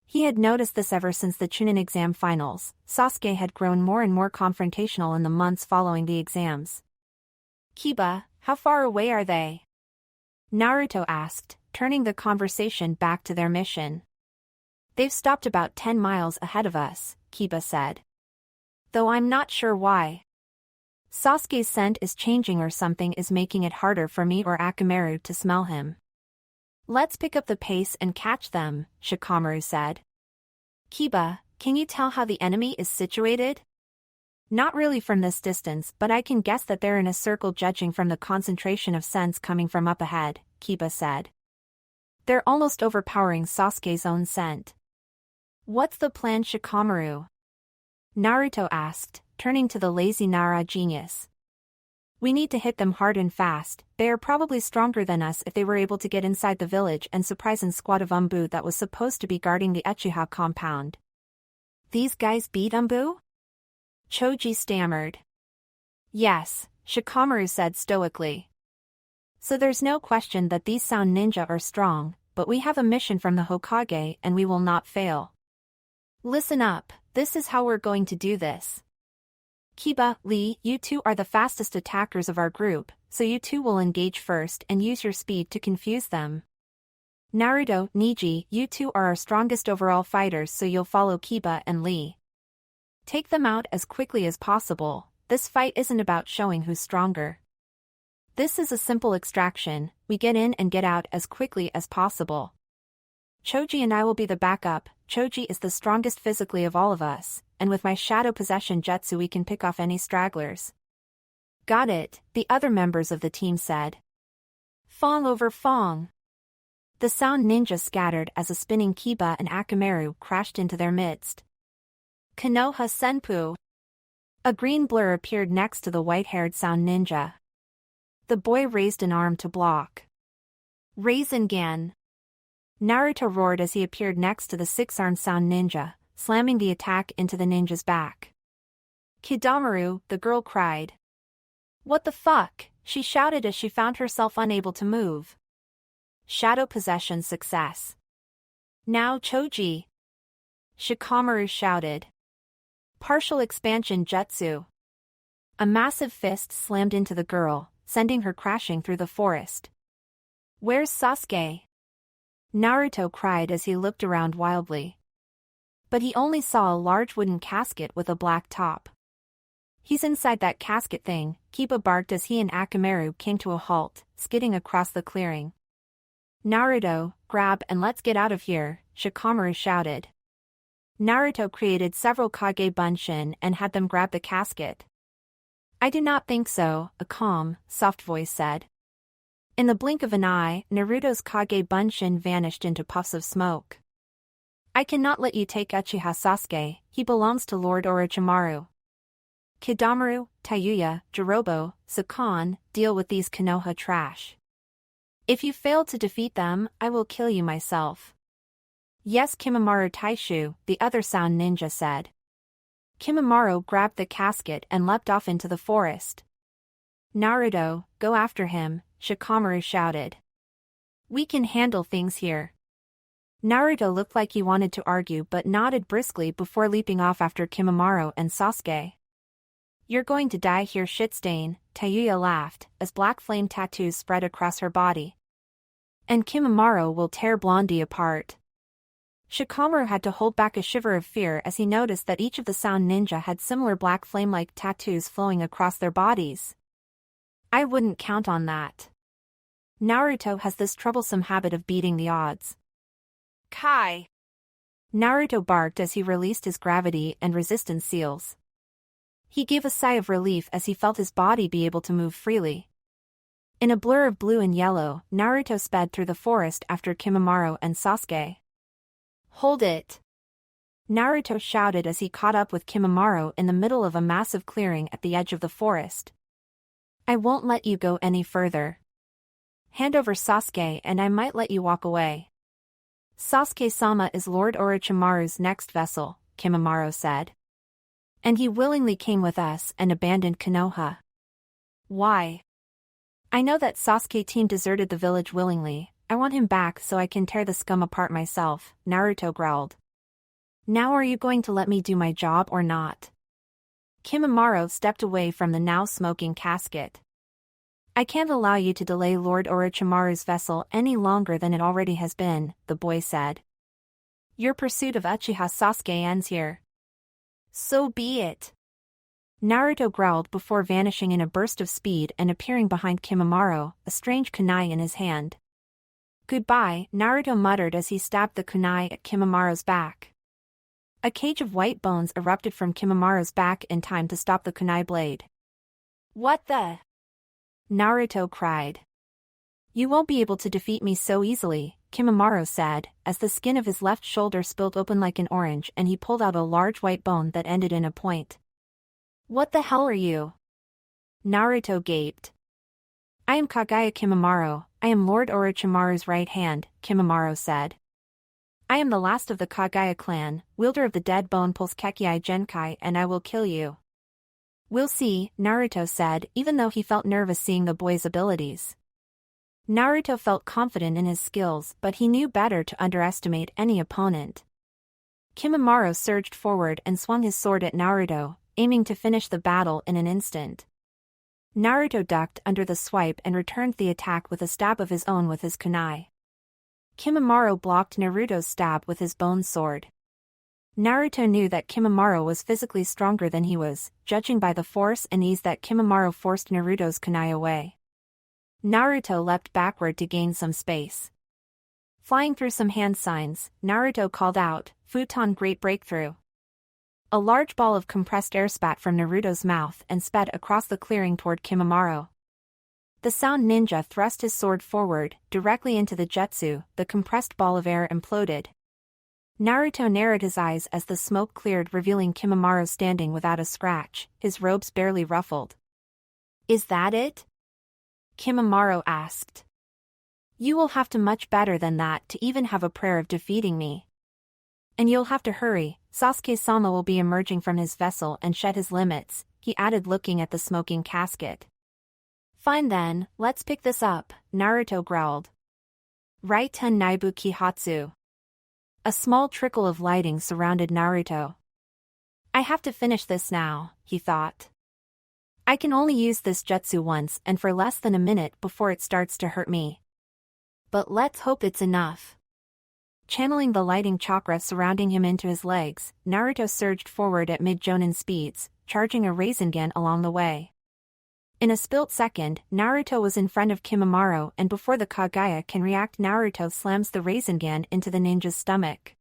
S1: He had noticed this ever since the Chunin exam finals. Sasuke had grown more and more confrontational in the months following the exams. Kiba, how far away are they? Naruto asked, turning the conversation back to their mission. They've stopped about 10 miles ahead of us, Kiba said. Though I'm not sure why. Sasuke's scent is changing or something is making it harder for me or Akamaru to smell him. Let's pick up the pace and catch them, Shikamaru said. Kiba, can you tell how the enemy is situated? Not really from this distance, but I can guess that they're in a circle judging from the concentration of scents coming from up ahead, Kiba said. They're almost overpowering Sasuke's own scent. What's the plan, Shikamaru? Naruto asked, turning to the lazy Nara genius. We need to hit them hard and fast. They are probably stronger than us if they were able to get inside the village and surprise a squad of Umbu that was supposed to be guarding the Uchiha compound. These guys beat Umbu? Choji stammered. Yes, Shikamaru said stoically. So there's no question that these sound ninja are strong, but we have a mission from the Hokage and we will not fail. Listen up, this is how we're going to do this. Kiba, Lee, you two are the fastest attackers of our group, so you two will engage first and use your speed to confuse them. Naruto, Neji, you two are our strongest overall fighters, so you'll follow Kiba and Lee. Take them out as quickly as possible. This fight isn't about showing who's stronger. This is a simple extraction, we get in and get out as quickly as possible. Choji and I will be the backup. Choji is the strongest physically of all of us, and with my shadow possession jutsu we can pick off any stragglers. Got it, the other members of the team said. Fong over Fong. The sound ninja scattered as a spinning Kiba and Akamaru crashed into their midst. Konoha Senpu. A green blur appeared next to the white-haired sound ninja. The boy raised an arm to block. Rasengan. Naruto roared as he appeared next to the six-armed sound ninja, slamming the attack into the ninja's back. Kidamaru, the girl cried. What the fuck? She shouted as she found herself unable to move. Shadow possession success. Now Choji. Shikamaru shouted. Partial expansion jutsu. A massive fist slammed into the girl, sending her crashing through the forest. Where's Sasuke? Naruto cried as he looked around wildly. But he only saw a large wooden casket with a black top. He's inside that casket thing, Kiba barked as he and Akamaru came to a halt, skidding across the clearing. Naruto, grab and let's get out of here, Shikamaru shouted. Naruto created several Kage Bunshin and had them grab the casket. I do not think so, a calm, soft voice said. In the blink of an eye, Naruto's Kage Bunshin vanished into puffs of smoke. I cannot let you take Uchiha Sasuke, he belongs to Lord Orochimaru. Kidamaru, Tayuya, Jirobo, Sakan, deal with these Konoha trash. If you fail to defeat them, I will kill you myself. Yes, Kimimaro Taishu, the other sound ninja said. Kimimaro grabbed the casket and leapt off into the forest. Naruto, go after him, Shikamaru shouted. We can handle things here. Naruto looked like he wanted to argue but nodded briskly before leaping off after Kimimaro and Sasuke. You're going to die here, shitstain, Tayuya laughed, as black flame tattoos spread across her body. And Kimimaro will tear Blondie apart. Shikamaru had to hold back a shiver of fear as he noticed that each of the sound ninja had similar black flame-like tattoos flowing across their bodies. I wouldn't count on that. Naruto has this troublesome habit of beating the odds. Kai! Naruto barked as he released his gravity and resistance seals. He gave a sigh of relief as he felt his body be able to move freely. In a blur of blue and yellow, Naruto sped through the forest after Kimimaro and Sasuke. Hold it! Naruto shouted as he caught up with Kimimaro in the middle of a massive clearing at the edge of the forest. I won't let you go any further. Hand over Sasuke and I might let you walk away. Sasuke-sama is Lord Orochimaru's next vessel, Kimimaro said. And he willingly came with us and abandoned Konoha. Why? I know that Sasuke team deserted the village willingly. I want him back so I can tear the scum apart myself, Naruto growled. Now are you going to let me do my job or not? Kimimaro stepped away from the now smoking casket. I can't allow you to delay Lord Orochimaru's vessel any longer than it already has been, the boy said. Your pursuit of Uchiha Sasuke ends here. So be it. Naruto growled before vanishing in a burst of speed and appearing behind Kimimaro, a strange kunai in his hand. Goodbye, Naruto muttered as he stabbed the kunai at Kimimaro's back. A cage of white bones erupted from Kimimaro's back in time to stop the kunai blade. What the? Naruto cried. You won't be able to defeat me so easily, Kimimaro said, as the skin of his left shoulder spilled open like an orange and he pulled out a large white bone that ended in a point. What the hell are you? Naruto gaped. I am Kagaya Kimimaro, I am Lord Orochimaru's right hand, Kimimaro said. I am the last of the Kagaya clan, wielder of the dead bone pulse Kekkei Genkai, and I will kill you. We'll see, Naruto said, even though he felt nervous seeing the boy's abilities. Naruto felt confident in his skills, but he knew better to underestimate any opponent. Kimimaro surged forward and swung his sword at Naruto, aiming to finish the battle in an instant. Naruto ducked under the swipe and returned the attack with a stab of his own with his kunai. Kimimaro blocked Naruto's stab with his bone sword. Naruto knew that Kimimaro was physically stronger than he was, judging by the force and ease that Kimimaro forced Naruto's kunai away. Naruto leapt backward to gain some space. Flying through some hand signs, Naruto called out, "Futon Great Breakthrough." A large ball of compressed air spat from Naruto's mouth and sped across the clearing toward Kimimaro. The sound ninja thrust his sword forward, directly into the jutsu. The compressed ball of air imploded. Naruto narrowed his eyes as the smoke cleared, revealing Kimimaro standing without a scratch, his robes barely ruffled. "Is that it?" Kimimaro asked. "You will have to much better than that to even have a prayer of defeating me. And you'll have to hurry, Sasuke-sama will be emerging from his vessel and shed his limits," he added, looking at the smoking casket. "Fine then, let's pick this up," Naruto growled. Raiten Naibuki Hatsu. A small trickle of lighting surrounded Naruto. "I have to finish this now," he thought. "I can only use this jutsu once and for less than a minute before it starts to hurt me. But let's hope it's enough." Channeling the lighting chakra surrounding him into his legs, Naruto surged forward at mid-jonin speeds, charging a Rasengan along the way. In a split second, Naruto was in front of Kimimaro, and before the Kagaya can react, Naruto slams the Rasengan into the ninja's stomach.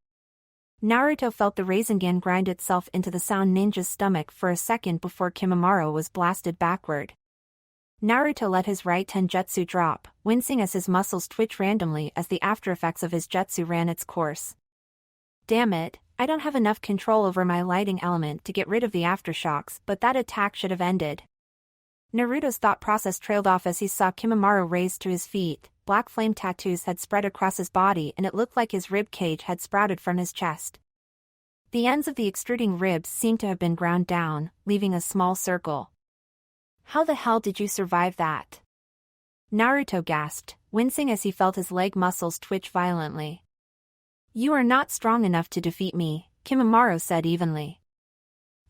S1: Naruto felt the Rasengan grind itself into the sound ninja's stomach for a second before Kimimaro was blasted backward. Naruto let his right tenjutsu drop, wincing as his muscles twitched randomly as the aftereffects of his jutsu ran its course. "Damn it, I don't have enough control over my lighting element to get rid of the aftershocks, but that attack should have ended." Naruto's thought process trailed off as he saw Kimimaro raised to his feet. Black flame tattoos had spread across his body and it looked like his rib cage had sprouted from his chest. The ends of the extruding ribs seemed to have been ground down, leaving a small circle. "How the hell did you survive that?" Naruto gasped, wincing as he felt his leg muscles twitch violently. "You are not strong enough to defeat me," Kimimaro said evenly.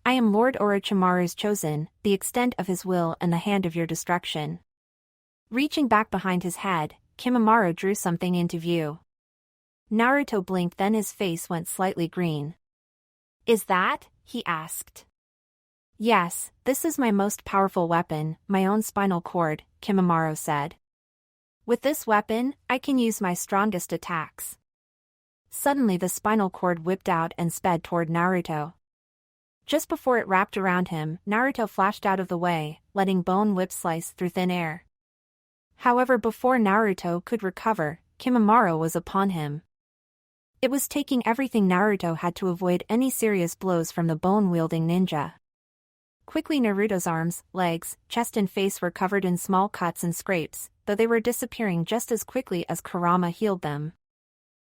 S1: "I am Lord Orochimaru's chosen, the extent of his will and the hand of your destruction." Reaching back behind his head, Kimimaro drew something into view. Naruto blinked, then his face went slightly green. "Is that?" he asked. "Yes, this is my most powerful weapon, my own spinal cord," Kimimaro said. "With this weapon, I can use my strongest attacks." Suddenly the spinal cord whipped out and sped toward Naruto. Just before it wrapped around him, Naruto flashed out of the way, letting Bone Whip slice through thin air. However, before Naruto could recover, Kimimaro was upon him. It was taking everything Naruto had to avoid any serious blows from the bone-wielding ninja. Quickly Naruto's arms, legs, chest and face were covered in small cuts and scrapes, though they were disappearing just as quickly as Kurama healed them.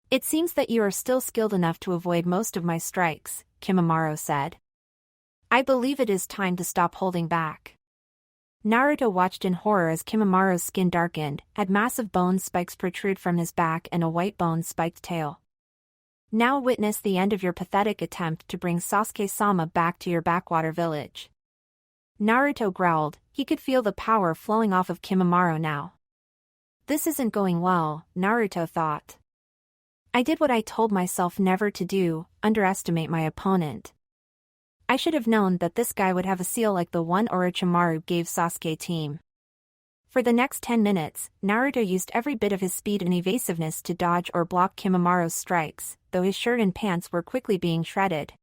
S1: "It seems that you are still skilled enough to avoid most of my strikes," Kimimaro said. "I believe it is time to stop holding back." Naruto watched in horror as Kimimaro's skin darkened, had massive bone spikes protrude from his back and a white bone-spiked tail. "Now witness the end of your pathetic attempt to bring Sasuke-sama back to your backwater village." Naruto growled, he could feel the power flowing off of Kimimaro now. This isn't going well, Naruto thought. I did what I told myself never to do, underestimate my opponent. I should have known that this guy would have a seal like the one Orochimaru gave Sasuke team. For the next 10 minutes, Naruto used every bit of his speed and evasiveness to dodge or block Kimimaro's strikes, though his shirt and pants were quickly being shredded.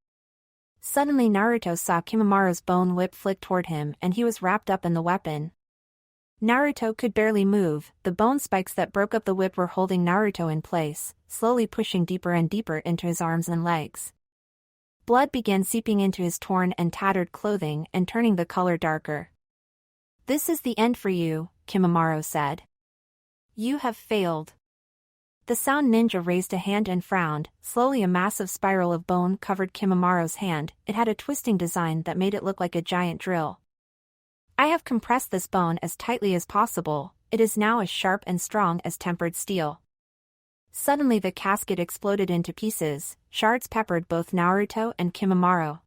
S1: Suddenly Naruto saw Kimimaro's bone whip flick toward him and he was wrapped up in the weapon. Naruto could barely move, the bone spikes that broke up the whip were holding Naruto in place, slowly pushing deeper and deeper into his arms and legs. Blood began seeping into his torn and tattered clothing and turning the color darker. "This is the end for you," Kimimaro said. "You have failed." The sound ninja raised a hand and frowned. Slowly a massive spiral of bone covered Kimimaro's hand. It had a twisting design that made it look like a giant drill. I have compressed this bone as tightly as possible, it is now as sharp and strong as tempered steel. Suddenly the casket exploded into pieces, shards peppered both Naruto and Kimimaro.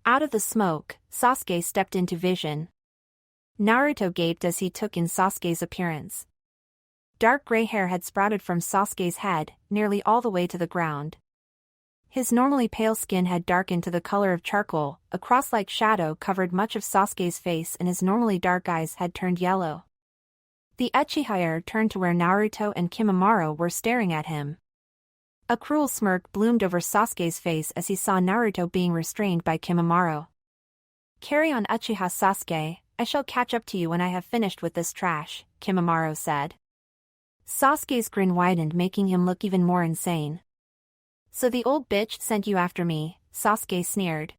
S1: Out of the smoke, Sasuke stepped into vision. Naruto gaped as he took in Sasuke's appearance. Dark gray hair had sprouted from Sasuke's head, nearly all the way to the ground. His normally pale skin had darkened to the color of charcoal, a cross-like shadow covered much of Sasuke's face and his normally dark eyes had turned yellow. The Uchiha turned to where Naruto and Kimimaro were staring at him. A cruel smirk bloomed over Sasuke's face as he saw Naruto being restrained by Kimimaro. "Carry on, Uchiha Sasuke, I shall catch up to you when I have finished with this trash," Kimimaro said. Sasuke's grin widened, making him look even more insane. "So the old bitch sent you after me," Sasuke sneered.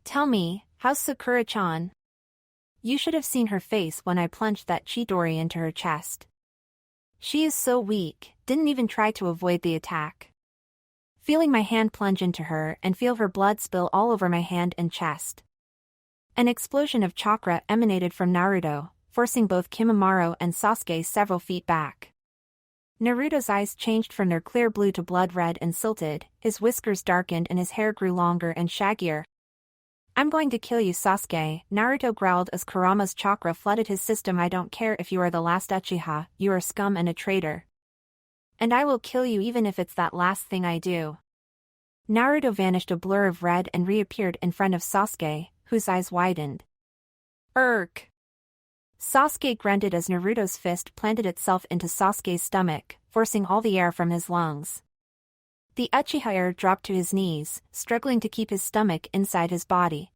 S1: "Tell me, how's Sakura-chan?" "You should have seen her face when I plunged that Chidori into her chest. She is so weak, didn't even try to avoid the attack. Feeling my hand plunge into her and feel her blood spill all over my hand and chest." An explosion of chakra emanated from Naruto, forcing both Kimimaro and Sasuke several feet back. Naruto's eyes changed from their clear blue to blood red and silted, his whiskers darkened and his hair grew longer and shaggier. "I'm going to kill you, Sasuke," Naruto growled as Kurama's chakra flooded his system. "I don't care if you are the last Uchiha, you are scum and a traitor. And I will kill you even if it's that last thing I do." Naruto vanished a blur of red and reappeared in front of Sasuke, whose eyes widened. "Urk!" Sasuke grunted as Naruto's fist planted itself into Sasuke's stomach, forcing all the air from his lungs. The Uchiha dropped to his knees, struggling to keep his stomach inside his body.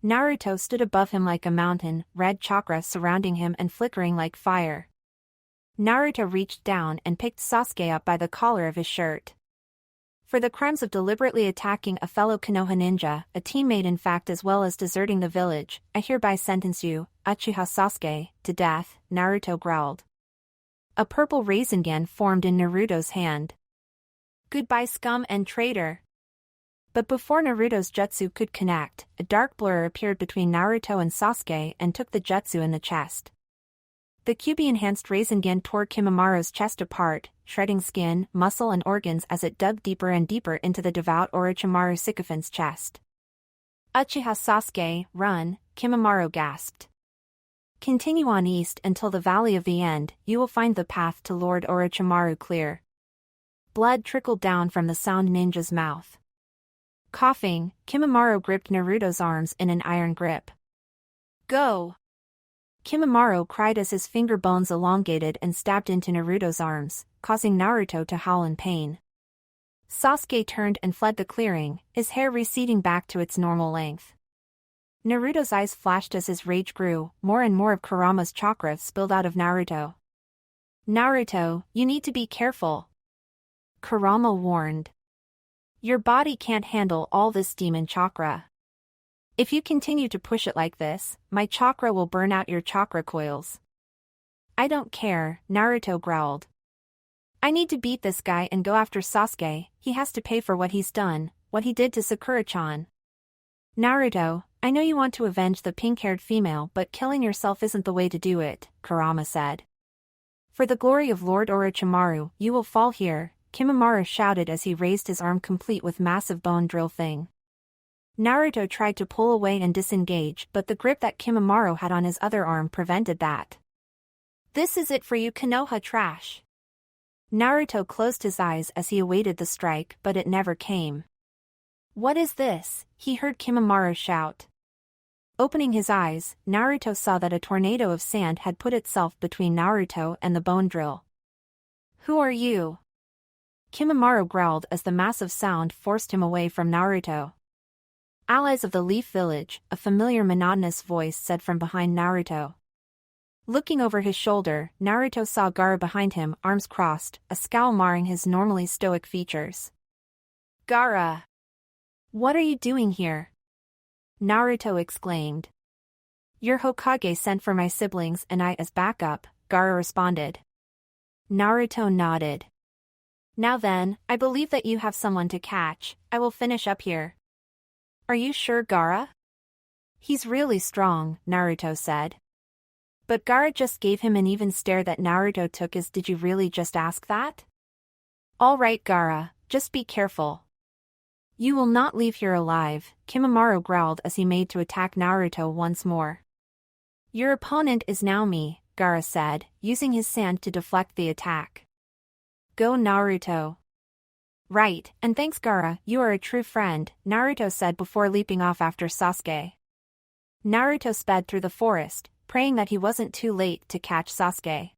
S1: Naruto stood above him like a mountain, red chakra surrounding him and flickering like fire. Naruto reached down and picked Sasuke up by the collar of his shirt. "For the crimes of deliberately attacking a fellow Konoha ninja, a teammate in fact, as well as deserting the village, I hereby sentence you, Uchiha Sasuke, to death," Naruto growled. A purple Rasengan formed in Naruto's hand. "Goodbye, scum and traitor." But before Naruto's jutsu could connect, a dark blur appeared between Naruto and Sasuke and took the jutsu in the chest. The QB-enhanced Rasengan tore Kimimaro's chest apart, shredding skin, muscle and organs as it dug deeper and deeper into the devout Orochimaru sycophant's chest. "Uchiha Sasuke, run," Kimimaro gasped. "Continue on east until the Valley of the End, you will find the path to Lord Orochimaru clear." Blood trickled down from the sound ninja's mouth. Coughing, Kimimaro gripped Naruto's arms in an iron grip. "Go!" Kimimaro cried as his finger bones elongated and stabbed into Naruto's arms, causing Naruto to howl in pain. Sasuke turned and fled the clearing, his hair receding back to its normal length. Naruto's eyes flashed as his rage grew, more and more of Kurama's chakra spilled out of Naruto. "Naruto, you need to be careful," Kurama warned. "Your body can't handle all this demon chakra. If you continue to push it like this, my chakra will burn out your chakra coils." "I don't care," Naruto growled. "I need to beat this guy and go after Sasuke, he has to pay for what he's done, what he did to Sakura-chan." "Naruto, I know you want to avenge the pink-haired female, but killing yourself isn't the way to do it," Kurama said. "For the glory of Lord Orochimaru, you will fall here," Kimimaro shouted as he raised his arm complete with massive bone drill thing. Naruto tried to pull away and disengage, but the grip that Kimimaro had on his other arm prevented that. "This is it for you, Konoha trash." Naruto closed his eyes as he awaited the strike, but it never came. "What is this?" he heard Kimimaro shout. Opening his eyes, Naruto saw that a tornado of sand had put itself between Naruto and the bone drill. "Who are you?" Kimimaro growled as the massive sound forced him away from Naruto. "Allies of the Leaf Village," a familiar monotonous voice said from behind Naruto. Looking over his shoulder, Naruto saw Gaara behind him, arms crossed, a scowl marring his normally stoic features. "Gaara! What are you doing here?" Naruto exclaimed. "Your Hokage sent for my siblings and I as backup," Gaara responded. Naruto nodded. "Now then, I believe that you have someone to catch, I will finish up here." "Are you sure, Gaara?" He's really strong, Naruto said. But Gaara just gave him an even stare that Naruto took as, did you really just ask that? All right, Gaara, just be careful. You will not leave here alive, Kimimaro growled as he made to attack Naruto once more. Your opponent is now me, Gaara said, using his sand to deflect the attack. Go Naruto. Right, and thanks Gaara, you are a true friend, Naruto said before leaping off after Sasuke. Naruto sped through the forest, praying that he wasn't too late to catch Sasuke.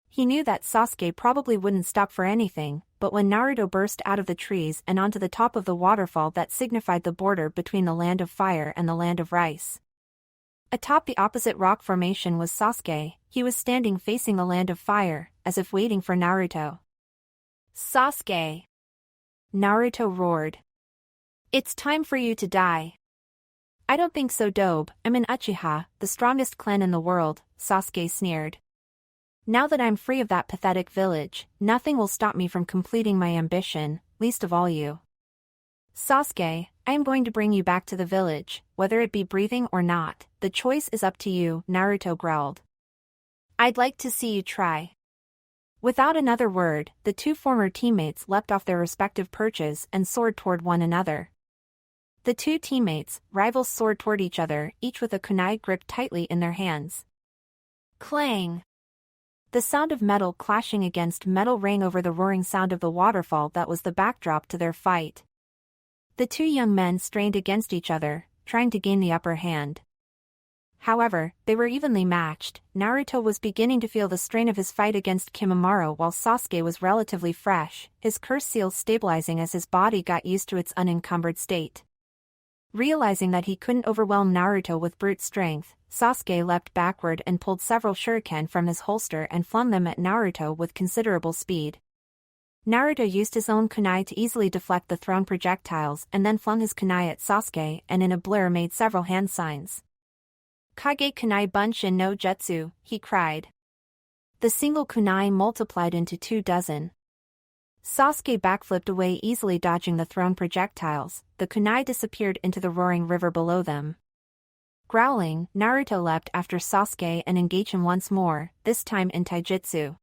S1: He knew that Sasuke probably wouldn't stop for anything, but when Naruto burst out of the trees and onto the top of the waterfall that signified the border between the land of fire and the land of rice. Atop the opposite rock formation was Sasuke. He was standing facing the land of fire, as if waiting for Naruto. Sasuke! Naruto roared. It's time for you to die. I don't think so, Dobe. I'm an Uchiha, the strongest clan in the world, Sasuke sneered. Now that I'm free of that pathetic village, nothing will stop me from completing my ambition, least of all you. Sasuke, I am going to bring you back to the village, whether it be breathing or not, the choice is up to you, Naruto growled. I'd like to see you try. Without another word, the two former teammates leapt off their respective perches and soared toward one another. The two teammates, rivals, soared toward each other, each with a kunai gripped tightly in their hands. Clang! The sound of metal clashing against metal rang over the roaring sound of the waterfall that was the backdrop to their fight. The two young men strained against each other, trying to gain the upper hand. However, they were evenly matched. Naruto was beginning to feel the strain of his fight against Kimimaro while Sasuke was relatively fresh, his curse seal stabilizing as his body got used to its unencumbered state. Realizing that he couldn't overwhelm Naruto with brute strength, Sasuke leapt backward and pulled several shuriken from his holster and flung them at Naruto with considerable speed. Naruto used his own kunai to easily deflect the thrown projectiles and then flung his kunai at Sasuke and in a blur made several hand signs. Kage kunai bunshin no jutsu, he cried. The single kunai multiplied into 24. Sasuke backflipped away easily, dodging the thrown projectiles. The kunai disappeared into the roaring river below them. Growling, Naruto leapt after Sasuke and engaged him once more, this time in taijutsu.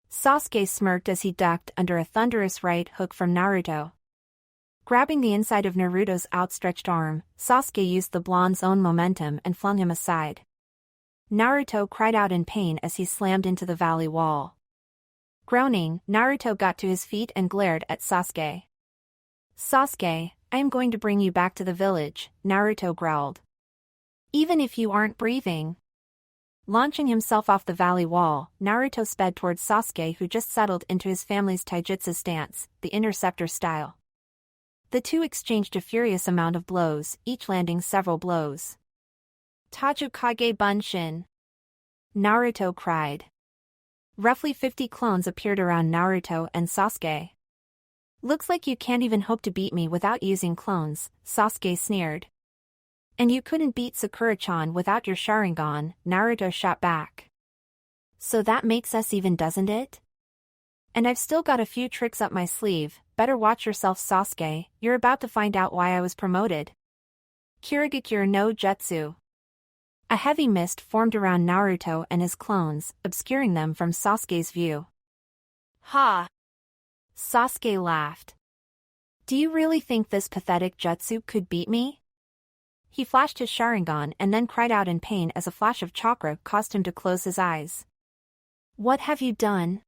S1: Sasuke smirked as he ducked under a thunderous right hook from Naruto. Grabbing the inside of Naruto's outstretched arm, Sasuke used the blonde's own momentum and flung him aside. Naruto cried out in pain as he slammed into the valley wall. Groaning, Naruto got to his feet and glared at Sasuke. Sasuke, I am going to bring you back to the village, Naruto growled. Even if you aren't breathing. Launching himself off the valley wall, Naruto sped towards Sasuke, who just settled into his family's taijutsu stance, the interceptor style. The two exchanged a furious amount of blows, each landing several blows. Tachukage Bunshin! Naruto cried. Roughly 50 clones appeared around Naruto and Sasuke. Looks like you can't even hope to beat me without using clones, Sasuke sneered. And you couldn't beat Sakura-chan without your Sharingan, Naruto shot back. So that makes us even, doesn't it? And I've still got a few tricks up my sleeve, better watch yourself, Sasuke, you're about to find out why I was promoted. Kirigakure no Jutsu. A heavy mist formed around Naruto and his clones, obscuring them from Sasuke's view. Ha! Sasuke laughed. Do you really think this pathetic jutsu could beat me? He flashed his Sharingan and then cried out in pain as a flash of chakra caused him to close his eyes. What have you done?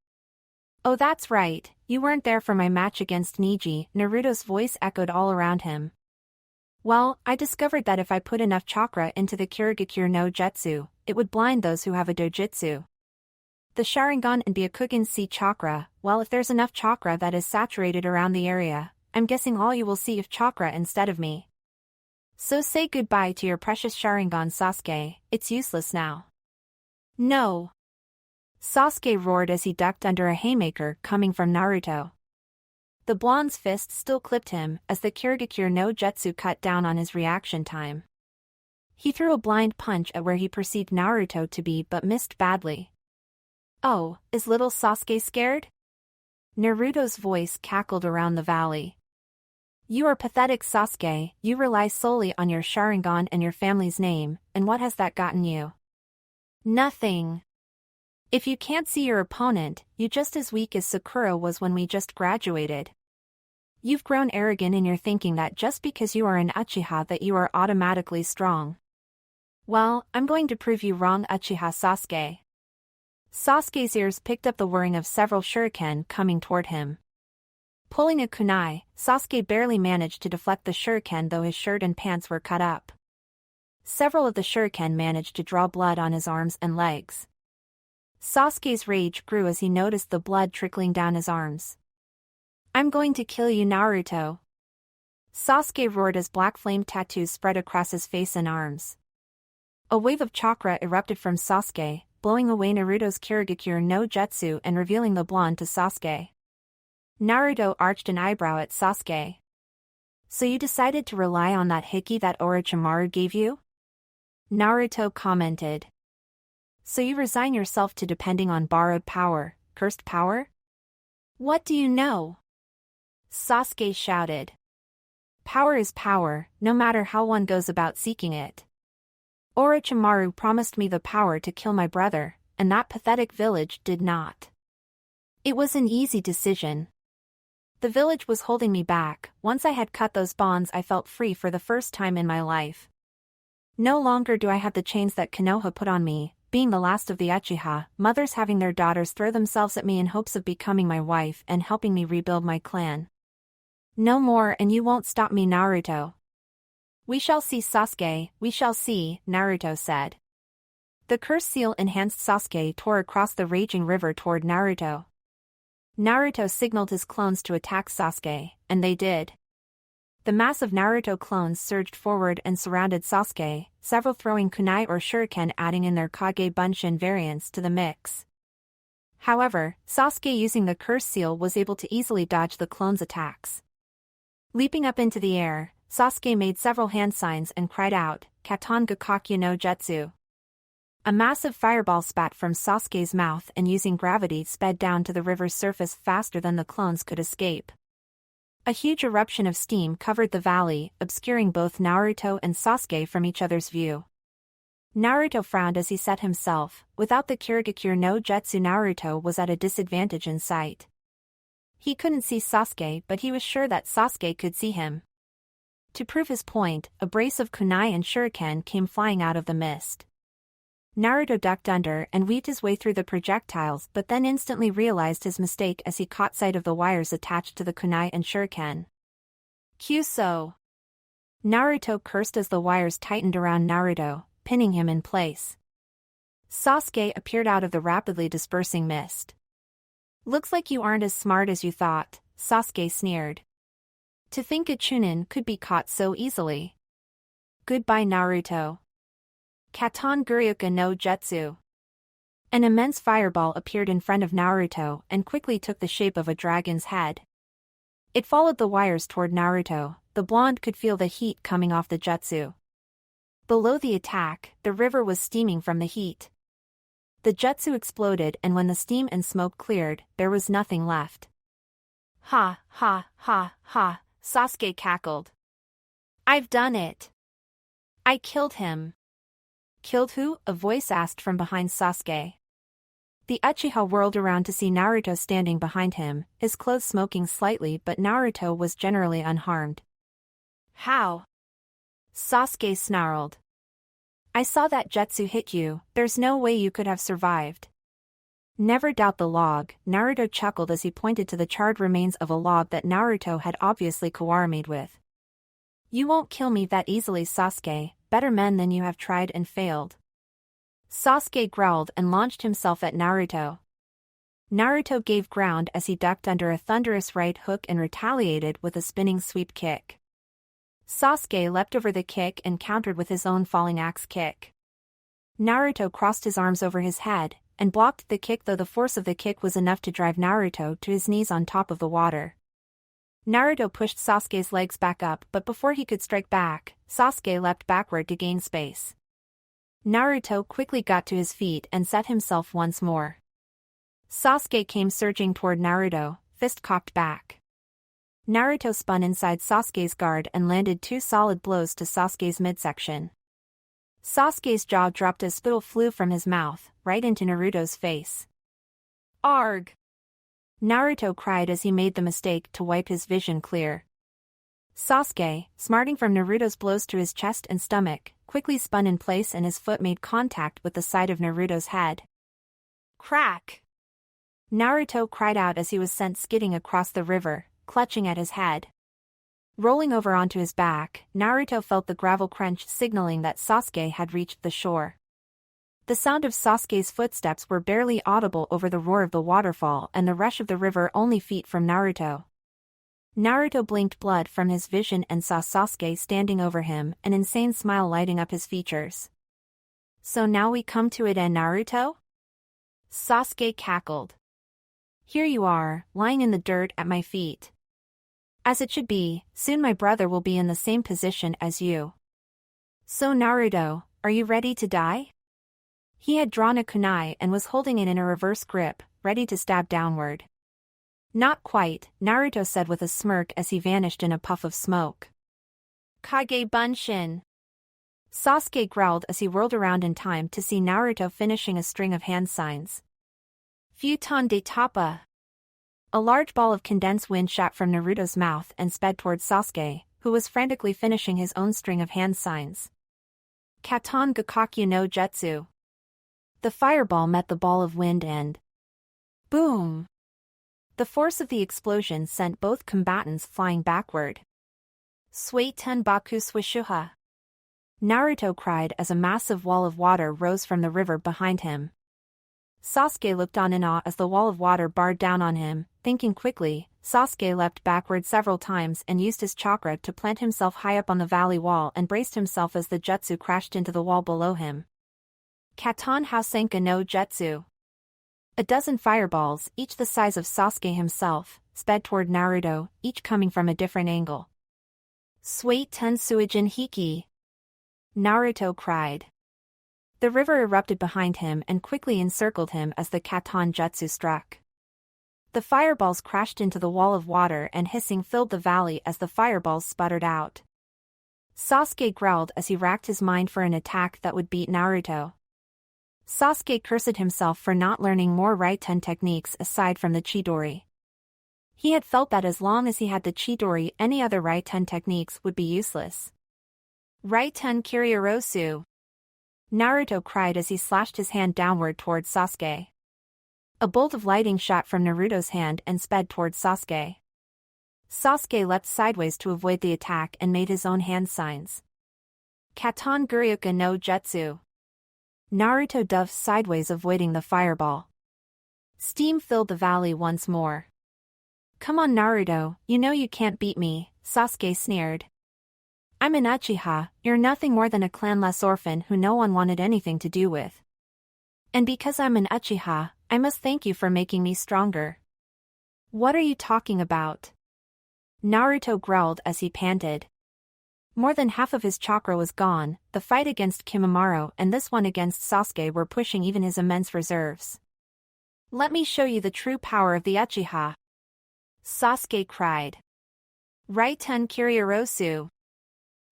S1: Oh, that's right, you weren't there for my match against Neji, Naruto's voice echoed all around him. Well, I discovered that if I put enough chakra into the Kirigakure no Jutsu, it would blind those who have a dojutsu. The Sharingan and Byakugan see chakra, well, if there's enough chakra that is saturated around the area, I'm guessing all you will see is chakra instead of me. So say goodbye to your precious Sharingan, Sasuke, it's useless now. No! Sasuke roared as he ducked under a haymaker coming from Naruto. The blonde's fist still clipped him as the Kirigakure no Jutsu cut down on his reaction time. He threw a blind punch at where he perceived Naruto to be but missed badly. Oh, is little Sasuke scared? Naruto's voice cackled around the valley. You are pathetic, Sasuke. You rely solely on your Sharingan and your family's name, and what has that gotten you? Nothing. If you can't see your opponent, you're just as weak as Sakura was when we just graduated. You've grown arrogant in your thinking that just because you are an Uchiha that you are automatically strong. Well, I'm going to prove you wrong, Uchiha Sasuke. Sasuke's ears picked up the whirring of several shuriken coming toward him. Pulling a kunai, Sasuke barely managed to deflect the shuriken, though his shirt and pants were cut up. Several of the shuriken managed to draw blood on his arms and legs. Sasuke's rage grew as he noticed the blood trickling down his arms. I'm going to kill you, Naruto. Sasuke roared as black flame tattoos spread across his face and arms. A wave of chakra erupted from Sasuke, blowing away Naruto's Kirigakure no Jutsu and revealing the blonde to Sasuke. Naruto arched an eyebrow at Sasuke. So you decided to rely on that hiki that Orochimaru gave you? Naruto commented. So you resign yourself to depending on borrowed power, cursed power? What do you know? Sasuke shouted. Power is power, no matter how one goes about seeking it. Orochimaru promised me the power to kill my brother, and that pathetic village did not. It was an easy decision. The village was holding me back. Once I had cut those bonds, I felt free for the first time in my life. No longer do I have the chains that Konoha put on me, being the last of the Uchiha, mothers having their daughters throw themselves at me in hopes of becoming my wife and helping me rebuild my clan. No more, and you won't stop me, Naruto. We shall see, Sasuke, we shall see, Naruto said. The curse seal enhanced Sasuke tore across the raging river toward Naruto. Naruto signaled his clones to attack Sasuke, and they did. The mass of Naruto clones surged forward and surrounded Sasuke, several throwing kunai or shuriken, adding in their Kage Bunshin variants to the mix. However, Sasuke using the curse seal was able to easily dodge the clones' attacks. Leaping up into the air, Sasuke made several hand signs and cried out, Katon Gakakyu no Jutsu. A massive fireball spat from Sasuke's mouth and using gravity sped down to the river's surface faster than the clones could escape. A huge eruption of steam covered the valley, obscuring both Naruto and Sasuke from each other's view. Naruto frowned as he said himself, without the Kirigakure no Jutsu Naruto was at a disadvantage in sight. He couldn't see Sasuke, but he was sure that Sasuke could see him. To prove his point, a brace of kunai and shuriken came flying out of the mist. Naruto ducked under and weaved his way through the projectiles, but then instantly realized his mistake as he caught sight of the wires attached to the kunai and shuriken. Kyuso! Naruto cursed as the wires tightened around Naruto, pinning him in place. Sasuke appeared out of the rapidly dispersing mist. Looks like you aren't as smart as you thought, Sasuke sneered. To think a Chunin could be caught so easily. Goodbye, Naruto. Katon Guryuka no Jutsu. An immense fireball appeared in front of Naruto and quickly took the shape of a dragon's head. It followed the wires toward Naruto. The blonde could feel the heat coming off the jutsu. Below the attack, the river was steaming from the heat. The jutsu exploded, and when the steam and smoke cleared, there was nothing left. Ha, ha, ha, ha, Sasuke cackled. I've done it. I killed him. Killed who? A voice asked from behind Sasuke. The Uchiha whirled around to see Naruto standing behind him, his clothes smoking slightly, but Naruto was generally unharmed. How? Sasuke snarled. I saw that jutsu hit you, there's no way you could have survived. Never doubt the log, Naruto chuckled as he pointed to the charred remains of a log that Naruto had obviously kawaramied with. You won't kill me that easily, Sasuke, better men than you have tried and failed. Sasuke growled and launched himself at Naruto. Naruto gave ground as he ducked under a thunderous right hook and retaliated with a spinning sweep kick. Sasuke leapt over the kick and countered with his own falling axe kick. Naruto crossed his arms over his head and blocked the kick, though the force of the kick was enough to drive Naruto to his knees on top of the water. Naruto pushed Sasuke's legs back up, but before he could strike back, Sasuke leapt backward to gain space. Naruto quickly got to his feet and set himself once more. Sasuke came surging toward Naruto, fist cocked back. Naruto spun inside Sasuke's guard and landed 2 solid blows to Sasuke's midsection. Sasuke's jaw dropped as spittle flew from his mouth, right into Naruto's face. Arg! Naruto cried as he made the mistake to wipe his vision clear. Sasuke, smarting from Naruto's blows to his chest and stomach, quickly spun in place and his foot made contact with the side of Naruto's head. Crack! Naruto cried out as he was sent skidding across the river, clutching at his head. Rolling over onto his back, Naruto felt the gravel crunch signaling that Sasuke had reached the shore. The sound of Sasuke's footsteps were barely audible over the roar of the waterfall and the rush of the river only feet from Naruto. Naruto blinked blood from his vision and saw Sasuke standing over him, an insane smile lighting up his features. So now we come to it, Naruto? Sasuke cackled. Here you are, lying in the dirt at my feet. As it should be, soon my brother will be in the same position as you. So Naruto, are you ready to die? He had drawn a kunai and was holding it in a reverse grip, ready to stab downward. Not quite, Naruto said with a smirk as he vanished in a puff of smoke. Kage Bunshin. Sasuke growled as he whirled around in time to see Naruto finishing a string of hand signs. Futon de Tapa. A large ball of condensed wind shot from Naruto's mouth and sped towards Sasuke, who was frantically finishing his own string of hand signs. Katon Gakakyu no Jutsu. The fireball met the ball of wind and... boom! The force of the explosion sent both combatants flying backward. Suiten Baku Swishuha. Naruto cried as a massive wall of water rose from the river behind him. Sasuke looked on in awe as the wall of water barred down on him. Thinking quickly, Sasuke leapt backward several times and used his chakra to plant himself high up on the valley wall and braced himself as the jutsu crashed into the wall below him. Katon Hausenka no Jutsu. A dozen fireballs, each the size of Sasuke himself, sped toward Naruto, each coming from a different angle. Suiten Suijin Hiki. Naruto cried. The river erupted behind him and quickly encircled him as the Katon Jutsu struck. The fireballs crashed into the wall of water and hissing filled the valley as the fireballs sputtered out. Sasuke growled as he racked his mind for an attack that would beat Naruto. Sasuke cursed himself for not learning more Raiten techniques aside from the Chidori. He had felt that as long as he had the Chidori, any other Raiten techniques would be useless. Raiten Kiriorosu. Naruto cried as he slashed his hand downward towards Sasuke. A bolt of lightning shot from Naruto's hand and sped towards Sasuke. Sasuke leapt sideways to avoid the attack and made his own hand signs. Katon Guryuka no Jutsu. Naruto dove sideways avoiding the fireball. Steam filled the valley once more. Come on Naruto, you know you can't beat me, Sasuke sneered. I'm an Uchiha, you're nothing more than a clanless orphan who no one wanted anything to do with. And because I'm an Uchiha, I must thank you for making me stronger. What are you talking about? Naruto growled as he panted. More than half of his chakra was gone. The fight against Kimimaro and this one against Sasuke were pushing even his immense reserves. Let me show you the true power of the Uchiha. Sasuke cried. Raiten Kiriorosu.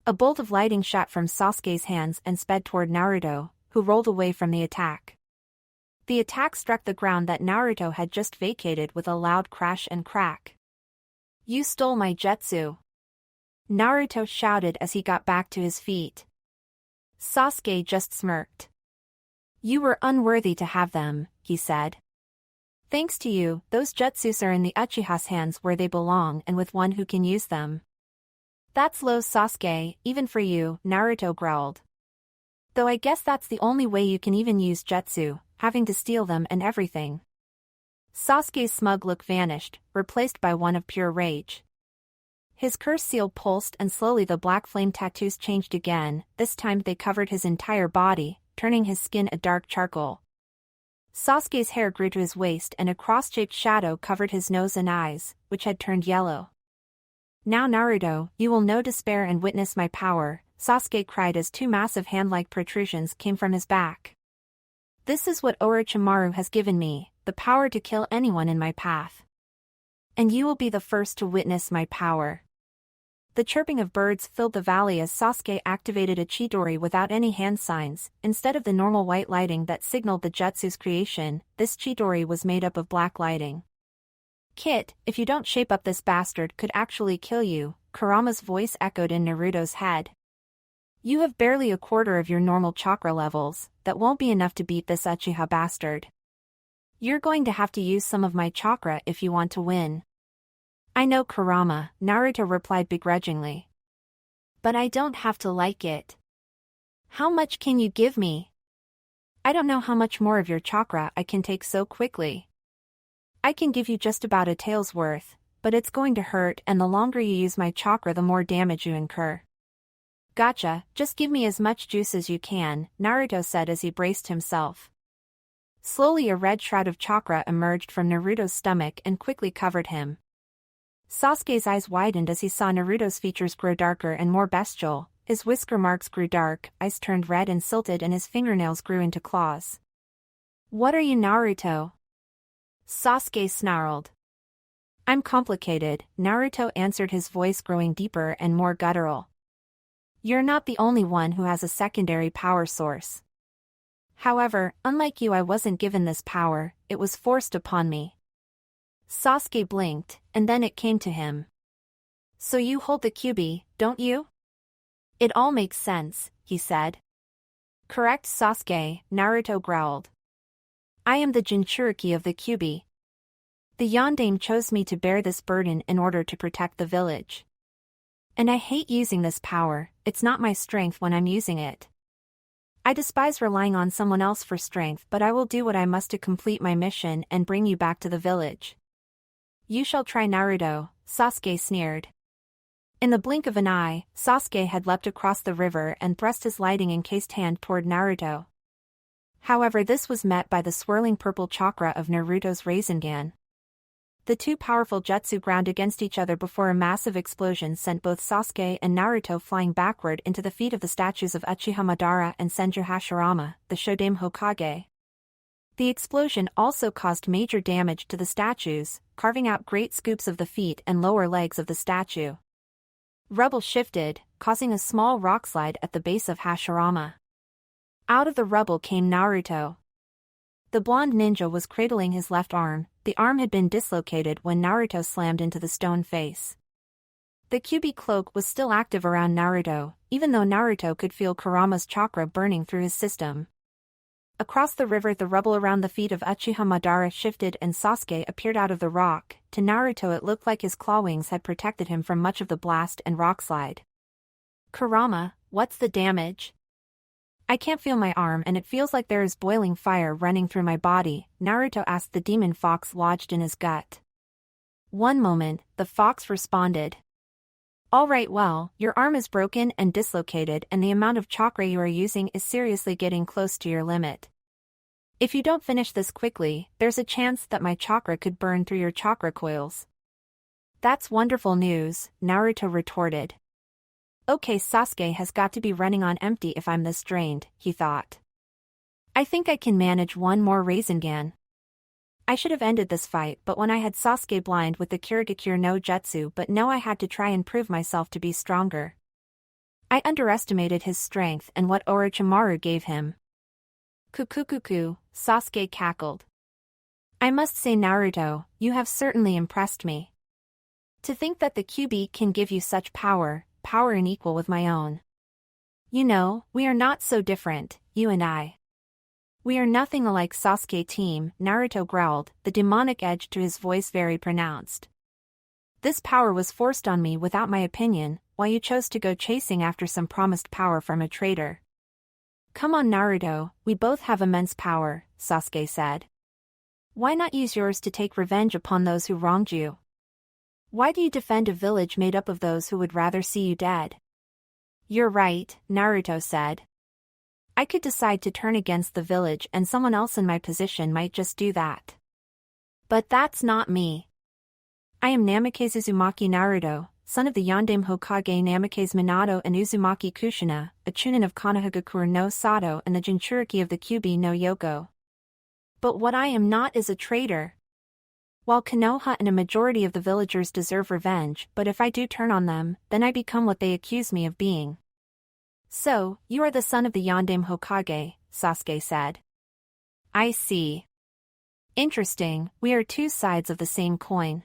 S1: A bolt of lightning shot from Sasuke's hands and sped toward Naruto, who rolled away from the attack. The attack struck the ground that Naruto had just vacated with a loud crash and crack. You stole my jutsu. Naruto shouted as he got back to his feet. Sasuke just smirked. You were unworthy to have them, he said. Thanks to you, those jutsus are in the Uchiha's hands where they belong and with one who can use them. That's low Sasuke, even for you, Naruto growled. Though I guess that's the only way you can even use jutsu, having to steal them and everything. Sasuke's smug look vanished, replaced by one of pure rage. His curse seal pulsed and slowly the black flame tattoos changed again. This time they covered his entire body, turning his skin a dark charcoal. Sasuke's hair grew to his waist and a cross-shaped shadow covered his nose and eyes, which had turned yellow. Now Naruto, you will know despair and witness my power, Sasuke cried as 2 massive hand-like protrusions came from his back. This is what Orochimaru has given me, the power to kill anyone in my path. And you will be the first to witness my power. The chirping of birds filled the valley as Sasuke activated a Chidori without any hand signs. Instead of the normal white lighting that signaled the jutsu's creation, this Chidori was made up of black lighting. Kit, if you don't shape up, this bastard could actually kill you, Kurama's voice echoed in Naruto's head. You have barely a quarter of your normal chakra levels, that won't be enough to beat this Uchiha bastard. You're going to have to use some of my chakra if you want to win. I know, Kurama, Naruto replied begrudgingly. But I don't have to like it. How much can you give me? I don't know how much more of your chakra I can take so quickly. I can give you just about a tail's worth, but it's going to hurt, and the longer you use my chakra the more damage you incur. Gotcha, just give me as much juice as you can, Naruto said as he braced himself. Slowly a red shroud of chakra emerged from Naruto's stomach and quickly covered him. Sasuke's eyes widened as he saw Naruto's features grow darker and more bestial. His whisker marks grew dark, eyes turned red and silted, and his fingernails grew into claws. What are you, Naruto? Sasuke snarled. I'm complicated, Naruto answered, his voice growing deeper and more guttural. You're not the only one who has a secondary power source. However, unlike you, I wasn't given this power, it was forced upon me. Sasuke blinked, and then it came to him. So you hold the Kyuubi, don't you? It all makes sense, he said. Correct, Sasuke, Naruto growled. I am the Jinchuriki of the Kyuubi. The Yondaime chose me to bear this burden in order to protect the village. And I hate using this power, it's not my strength when I'm using it. I despise relying on someone else for strength, but I will do what I must to complete my mission and bring you back to the village. You shall try, Naruto, Sasuke sneered. In the blink of an eye, Sasuke had leapt across the river and thrust his lighting-encased hand toward Naruto. However, this was met by the swirling purple chakra of Naruto's Rasengan. The two powerful jutsu ground against each other before a massive explosion sent both Sasuke and Naruto flying backward into the feet of the statues of Uchiha Madara and Senju Hashirama, the Shodaime Hokage. The explosion also caused major damage to the statues, carving out great scoops of the feet and lower legs of the statue. Rubble shifted, causing a small rockslide at the base of Hashirama. Out of the rubble came Naruto. The blonde ninja was cradling his left arm. The arm had been dislocated when Naruto slammed into the stone face. The Kyuubi cloak was still active around Naruto, even though Naruto could feel Kurama's chakra burning through his system. Across the river, the rubble around the feet of Uchiha Madara shifted and Sasuke appeared out of the rock. To Naruto it looked like his claw wings had protected him from much of the blast and rockslide. Kurama, what's the damage? I can't feel my arm and it feels like there is boiling fire running through my body, Naruto asked the demon fox lodged in his gut. One moment, the fox responded. Alright, well, your arm is broken and dislocated and the amount of chakra you are using is seriously getting close to your limit. If you don't finish this quickly, there's a chance that my chakra could burn through your chakra coils. That's wonderful news, Naruto retorted. Okay, Sasuke has got to be running on empty if I'm this drained, he thought. I think I can manage one more Rasengan. I should have ended this fight, but when I had Sasuke blind with the Kirigakure no Jutsu, but no, I had to try and prove myself to be stronger. I underestimated his strength and what Orochimaru gave him. Kukukuku, Sasuke cackled. I must say, Naruto, you have certainly impressed me. To think that the Kyuubi can give you such power unequal with my own. You know, we are not so different, you and I. We are nothing alike, Sasuke team, Naruto growled, the demonic edge to his voice very pronounced. This power was forced on me without my opinion, while you chose to go chasing after some promised power from a traitor. Come on, Naruto, we both have immense power, Sasuke said. Why not use yours to take revenge upon those who wronged you? Why do you defend a village made up of those who would rather see you dead? You're right, Naruto said. I could decide to turn against the village and someone else in my position might just do that. But that's not me. I am Namikaze Uzumaki Naruto, son of the Yondaime Hokage Namikaze Minato and Uzumaki Kushina, a chunin of Konohagakure no Sato and the Jinchuriki of the Kyuubi no Yoko. But what I am not is a traitor. While Konoha and a majority of the villagers deserve revenge, but if I do turn on them, then I become what they accuse me of being. So, you are the son of the Yondaime Hokage, Sasuke said. I see. Interesting, we are two sides of the same coin.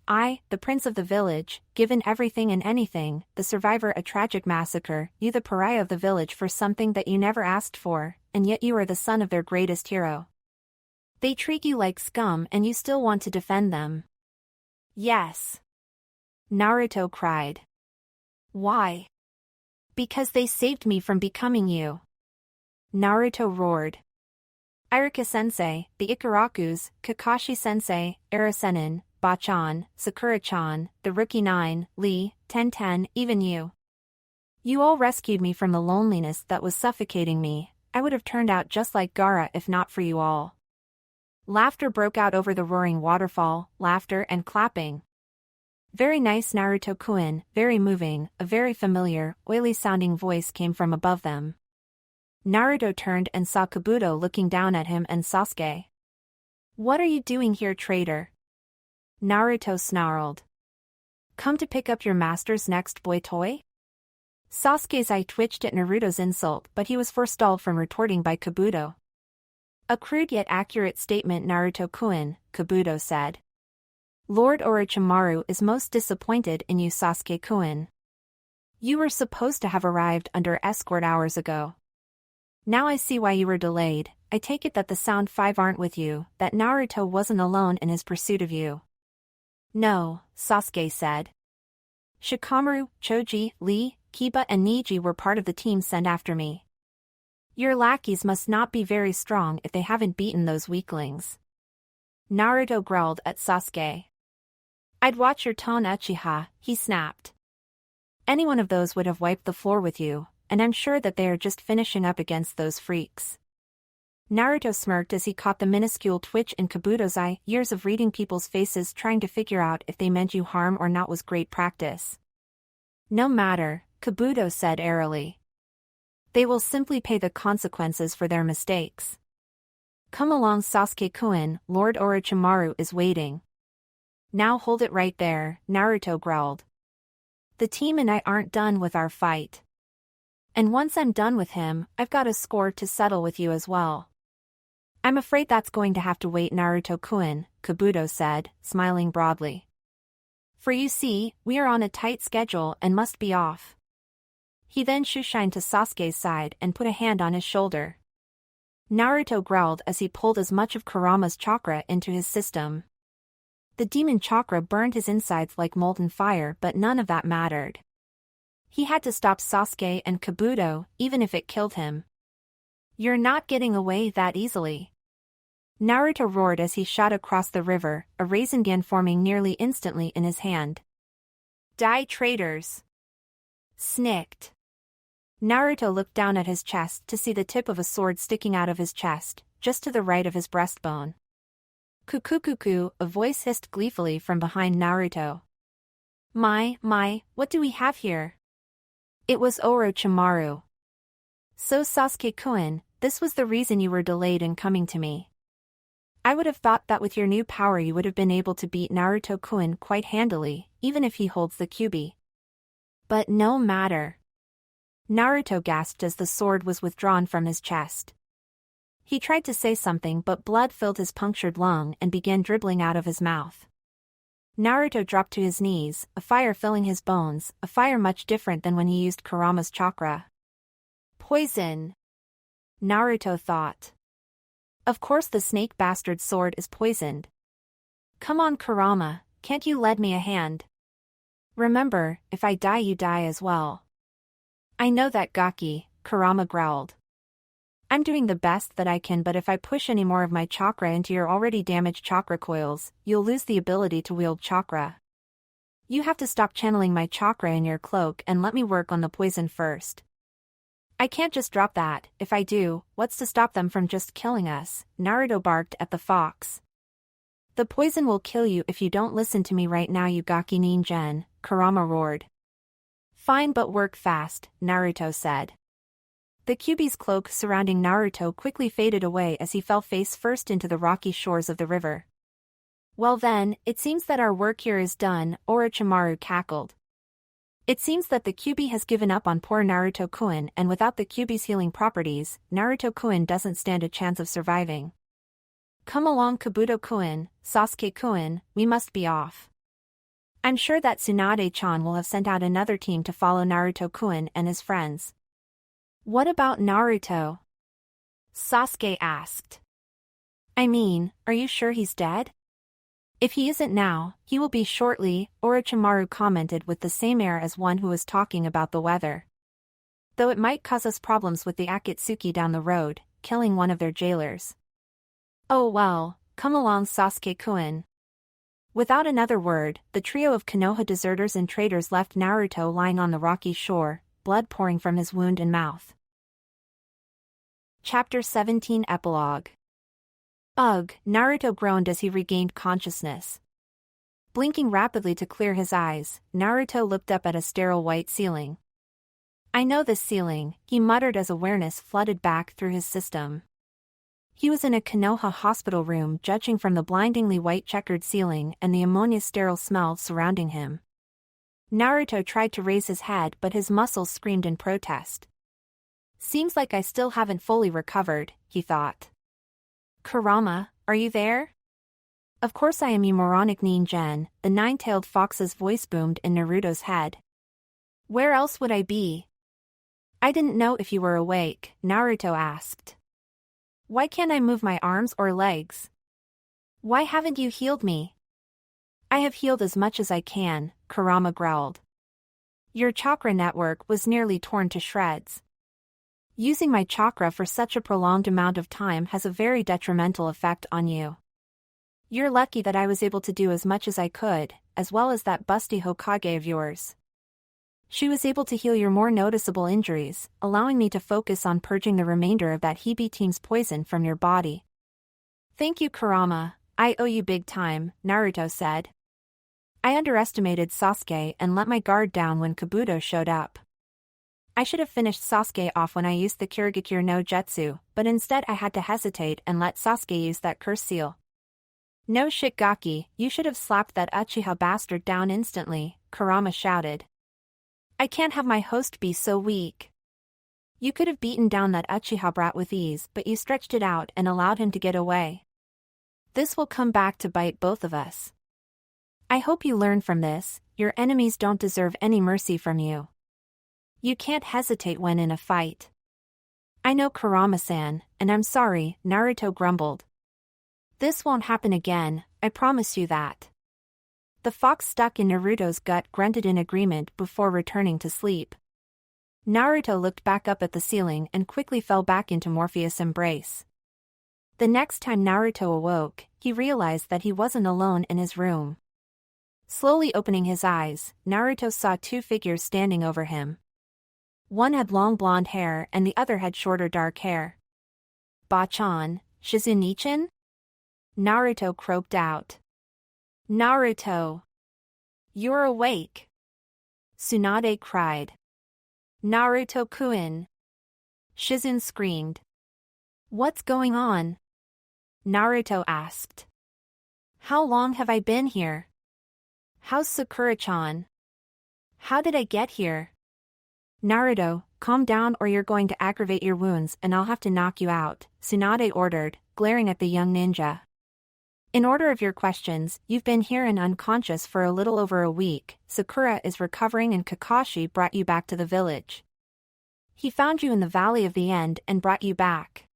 S1: I, the prince of the village, given everything and anything, the survivor a tragic massacre, you the pariah of the village for something that you never asked for, and yet you are the son of their greatest hero. They treat you like scum and you still want to defend them. Yes. Naruto cried. Why? Because they saved me from becoming you. Naruto roared. Iruka-sensei, the Ikarakus, Kakashi-sensei, Arasenin, Bachan, Sakura-chan, the Rookie 9, Lee, Ten, even you. You all rescued me from the loneliness that was suffocating me. I would have turned out just like Gaara if not for you all. Laughter broke out over the roaring waterfall, laughter and clapping. Very nice Naruto-kun, very moving, a very familiar, oily-sounding voice came from above them. Naruto turned and saw Kabuto looking down at him and Sasuke. What are you doing here, traitor? Naruto snarled. Come to pick up your master's next boy toy? Sasuke's eye twitched at Naruto's insult, but he was forestalled from retorting by Kabuto. A crude yet accurate statement, Naruto-kun, Kabuto said. Lord Orochimaru is most disappointed in you, Sasuke-kun. You were supposed to have arrived under escort hours ago. Now I see why you were delayed. I take it that the Sound Five aren't with you, that Naruto wasn't alone in his pursuit of you. No, Sasuke said. Shikamaru, Choji, Lee, Kiba and Neji were part of the team sent after me. Your lackeys must not be very strong if they haven't beaten those weaklings. Naruto growled at Sasuke. I'd watch your tone, Uchiha, he snapped. Any one of those would have wiped the floor with you, and I'm sure that they are just finishing up against those freaks. Naruto smirked as he caught the minuscule twitch in Kabuto's eye. Years of reading people's faces trying to figure out if they meant you harm or not was great practice. No matter, Kabuto said airily. They will simply pay the consequences for their mistakes. Come along, Sasuke-kun, Lord Orochimaru is waiting. Now hold it right there, Naruto growled. The team and I aren't done with our fight. And once I'm done with him, I've got a score to settle with you as well. I'm afraid that's going to have to wait, Naruto-kun, Kabuto said, smiling broadly. For you see, we are on a tight schedule and must be off. He then shushined to Sasuke's side and put a hand on his shoulder. Naruto growled as he pulled as much of Kurama's chakra into his system. The demon chakra burned his insides like molten fire, but none of that mattered. He had to stop Sasuke and Kabuto, even if it killed him. You're not getting away that easily. Naruto roared as he shot across the river, a Rasengan forming nearly instantly in his hand. Die, traitors! Snicked. Naruto looked down at his chest to see the tip of a sword sticking out of his chest, just to the right of his breastbone. Kukukuku, a voice hissed gleefully from behind Naruto. My, what do we have here? It was Orochimaru. So Sasuke-kun, this was the reason you were delayed in coming to me. I would have thought that with your new power you would have been able to beat Naruto-kun quite handily, even if he holds the Kyuubi. But no matter. Naruto gasped as the sword was withdrawn from his chest. He tried to say something but blood filled his punctured lung and began dribbling out of his mouth. Naruto dropped to his knees, a fire filling his bones, a fire much different than when he used Kurama's chakra. Poison! Naruto thought. Of course the snake bastard sword is poisoned. Come on, Kurama, can't you lend me a hand? Remember, if I die you die as well. I know that, Gaki, Kurama growled. I'm doing the best that I can, but if I push any more of my chakra into your already damaged chakra coils, you'll lose the ability to wield chakra. You have to stop channeling my chakra in your cloak and let me work on the poison first. I can't just drop that. If I do, what's to stop them from just killing us? Naruto barked at the fox. The poison will kill you if you don't listen to me right now, you Gaki Ninjen, Kurama roared. Fine, but work fast, Naruto said. The Kyuubi's cloak surrounding Naruto quickly faded away as he fell face first into the rocky shores of the river. Well then, it seems that our work here is done, Orochimaru cackled. It seems that the Kyuubi has given up on poor Naruto-kun, and without the Kyuubi's healing properties, Naruto-kun doesn't stand a chance of surviving. Come along Kabuto-kun, Sasuke-kun, we must be off. I'm sure that Tsunade-chan will have sent out another team to follow Naruto-kun and his friends. What about Naruto? Sasuke asked. I mean, are you sure he's dead? If he isn't now, he will be shortly, Orochimaru commented with the same air as one who was talking about the weather. Though it might cause us problems with the Akatsuki down the road, killing one of their jailers. Oh well, come along Sasuke-kun. Without another word, the trio of Konoha deserters and traitors left Naruto lying on the rocky shore, blood pouring from his wound and mouth. Chapter 17 Epilogue. Ugh, Naruto groaned as he regained consciousness. Blinking rapidly to clear his eyes, Naruto looked up at a sterile white ceiling. I know this ceiling, he muttered as awareness flooded back through his system. He was in a Konoha hospital room, judging from the blindingly white checkered ceiling and the ammonia-sterile smell surrounding him. Naruto tried to raise his head, but his muscles screamed in protest. Seems like I still haven't fully recovered, he thought. Kurama, are you there? Of course I am, you moronic ninja, the nine-tailed fox's voice boomed in Naruto's head. Where else would I be? I didn't know if you were awake, Naruto asked. Why can't I move my arms or legs? Why haven't you healed me? I have healed as much as I can, Kurama growled. Your chakra network was nearly torn to shreds. Using my chakra for such a prolonged amount of time has a very detrimental effect on you. You're lucky that I was able to do as much as I could, as well as that busty Hokage of yours. She was able to heal your more noticeable injuries, allowing me to focus on purging the remainder of that Hebe team's poison from your body. Thank you, Kurama, I owe you big time, Naruto said. I underestimated Sasuke and let my guard down when Kabuto showed up. I should have finished Sasuke off when I used the Kirigakure no Jutsu, but instead I had to hesitate and let Sasuke use that curse seal. No shit Gaki, you should have slapped that Uchiha bastard down instantly, Kurama shouted. I can't have my host be so weak. You could have beaten down that Uchiha brat with ease, but you stretched it out and allowed him to get away. This will come back to bite both of us. I hope you learn from this, your enemies don't deserve any mercy from you. You can't hesitate when in a fight. I know Kurama-san, and I'm sorry, Naruto grumbled. This won't happen again, I promise you that. The fox stuck in Naruto's gut grunted in agreement before returning to sleep. Naruto looked back up at the ceiling and quickly fell back into Morpheus' embrace. The next time Naruto awoke, he realized that he wasn't alone in his room. Slowly opening his eyes, Naruto saw two figures standing over him. One had long blonde hair and the other had shorter dark hair. Bachan, Shizunichan? Naruto croaked out. Naruto! You're awake! Tsunade cried. Naruto-kun! Shizun screamed. What's going on? Naruto asked. How long have I been here? How's Sakura-chan? How did I get here? Naruto, calm down or you're going to aggravate your wounds and I'll have to knock you out, Tsunade ordered, glaring at the young ninja. In order of your questions, you've been here and unconscious for a little over a week, Sakura is recovering and Kakashi brought you back to the village. He found you in the Valley of the End and brought you back.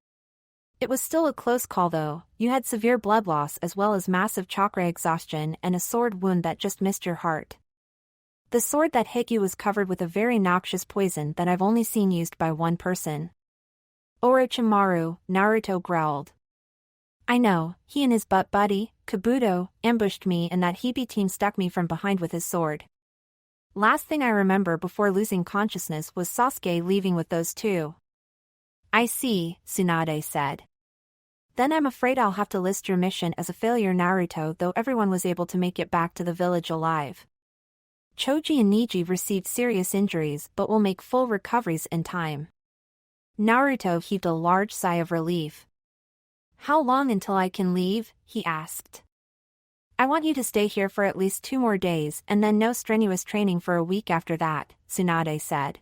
S1: It was still a close call though, you had severe blood loss as well as massive chakra exhaustion and a sword wound that just missed your heart. The sword that hit you was covered with a very noxious poison that I've only seen used by one person. Orochimaru, Naruto growled. I know, he and his butt buddy, Kabuto, ambushed me and that Hebe team stuck me from behind with his sword. Last thing I remember before losing consciousness was Sasuke leaving with those two. I see, Tsunade said. Then I'm afraid I'll have to list your mission as a failure, Naruto, though everyone was able to make it back to the village alive. Choji and Neji received serious injuries but will make full recoveries in time. Naruto heaved a large sigh of relief. How long until I can leave? He asked. I want you to stay here for at least 2 more days and then no strenuous training for a week after that, Tsunade said.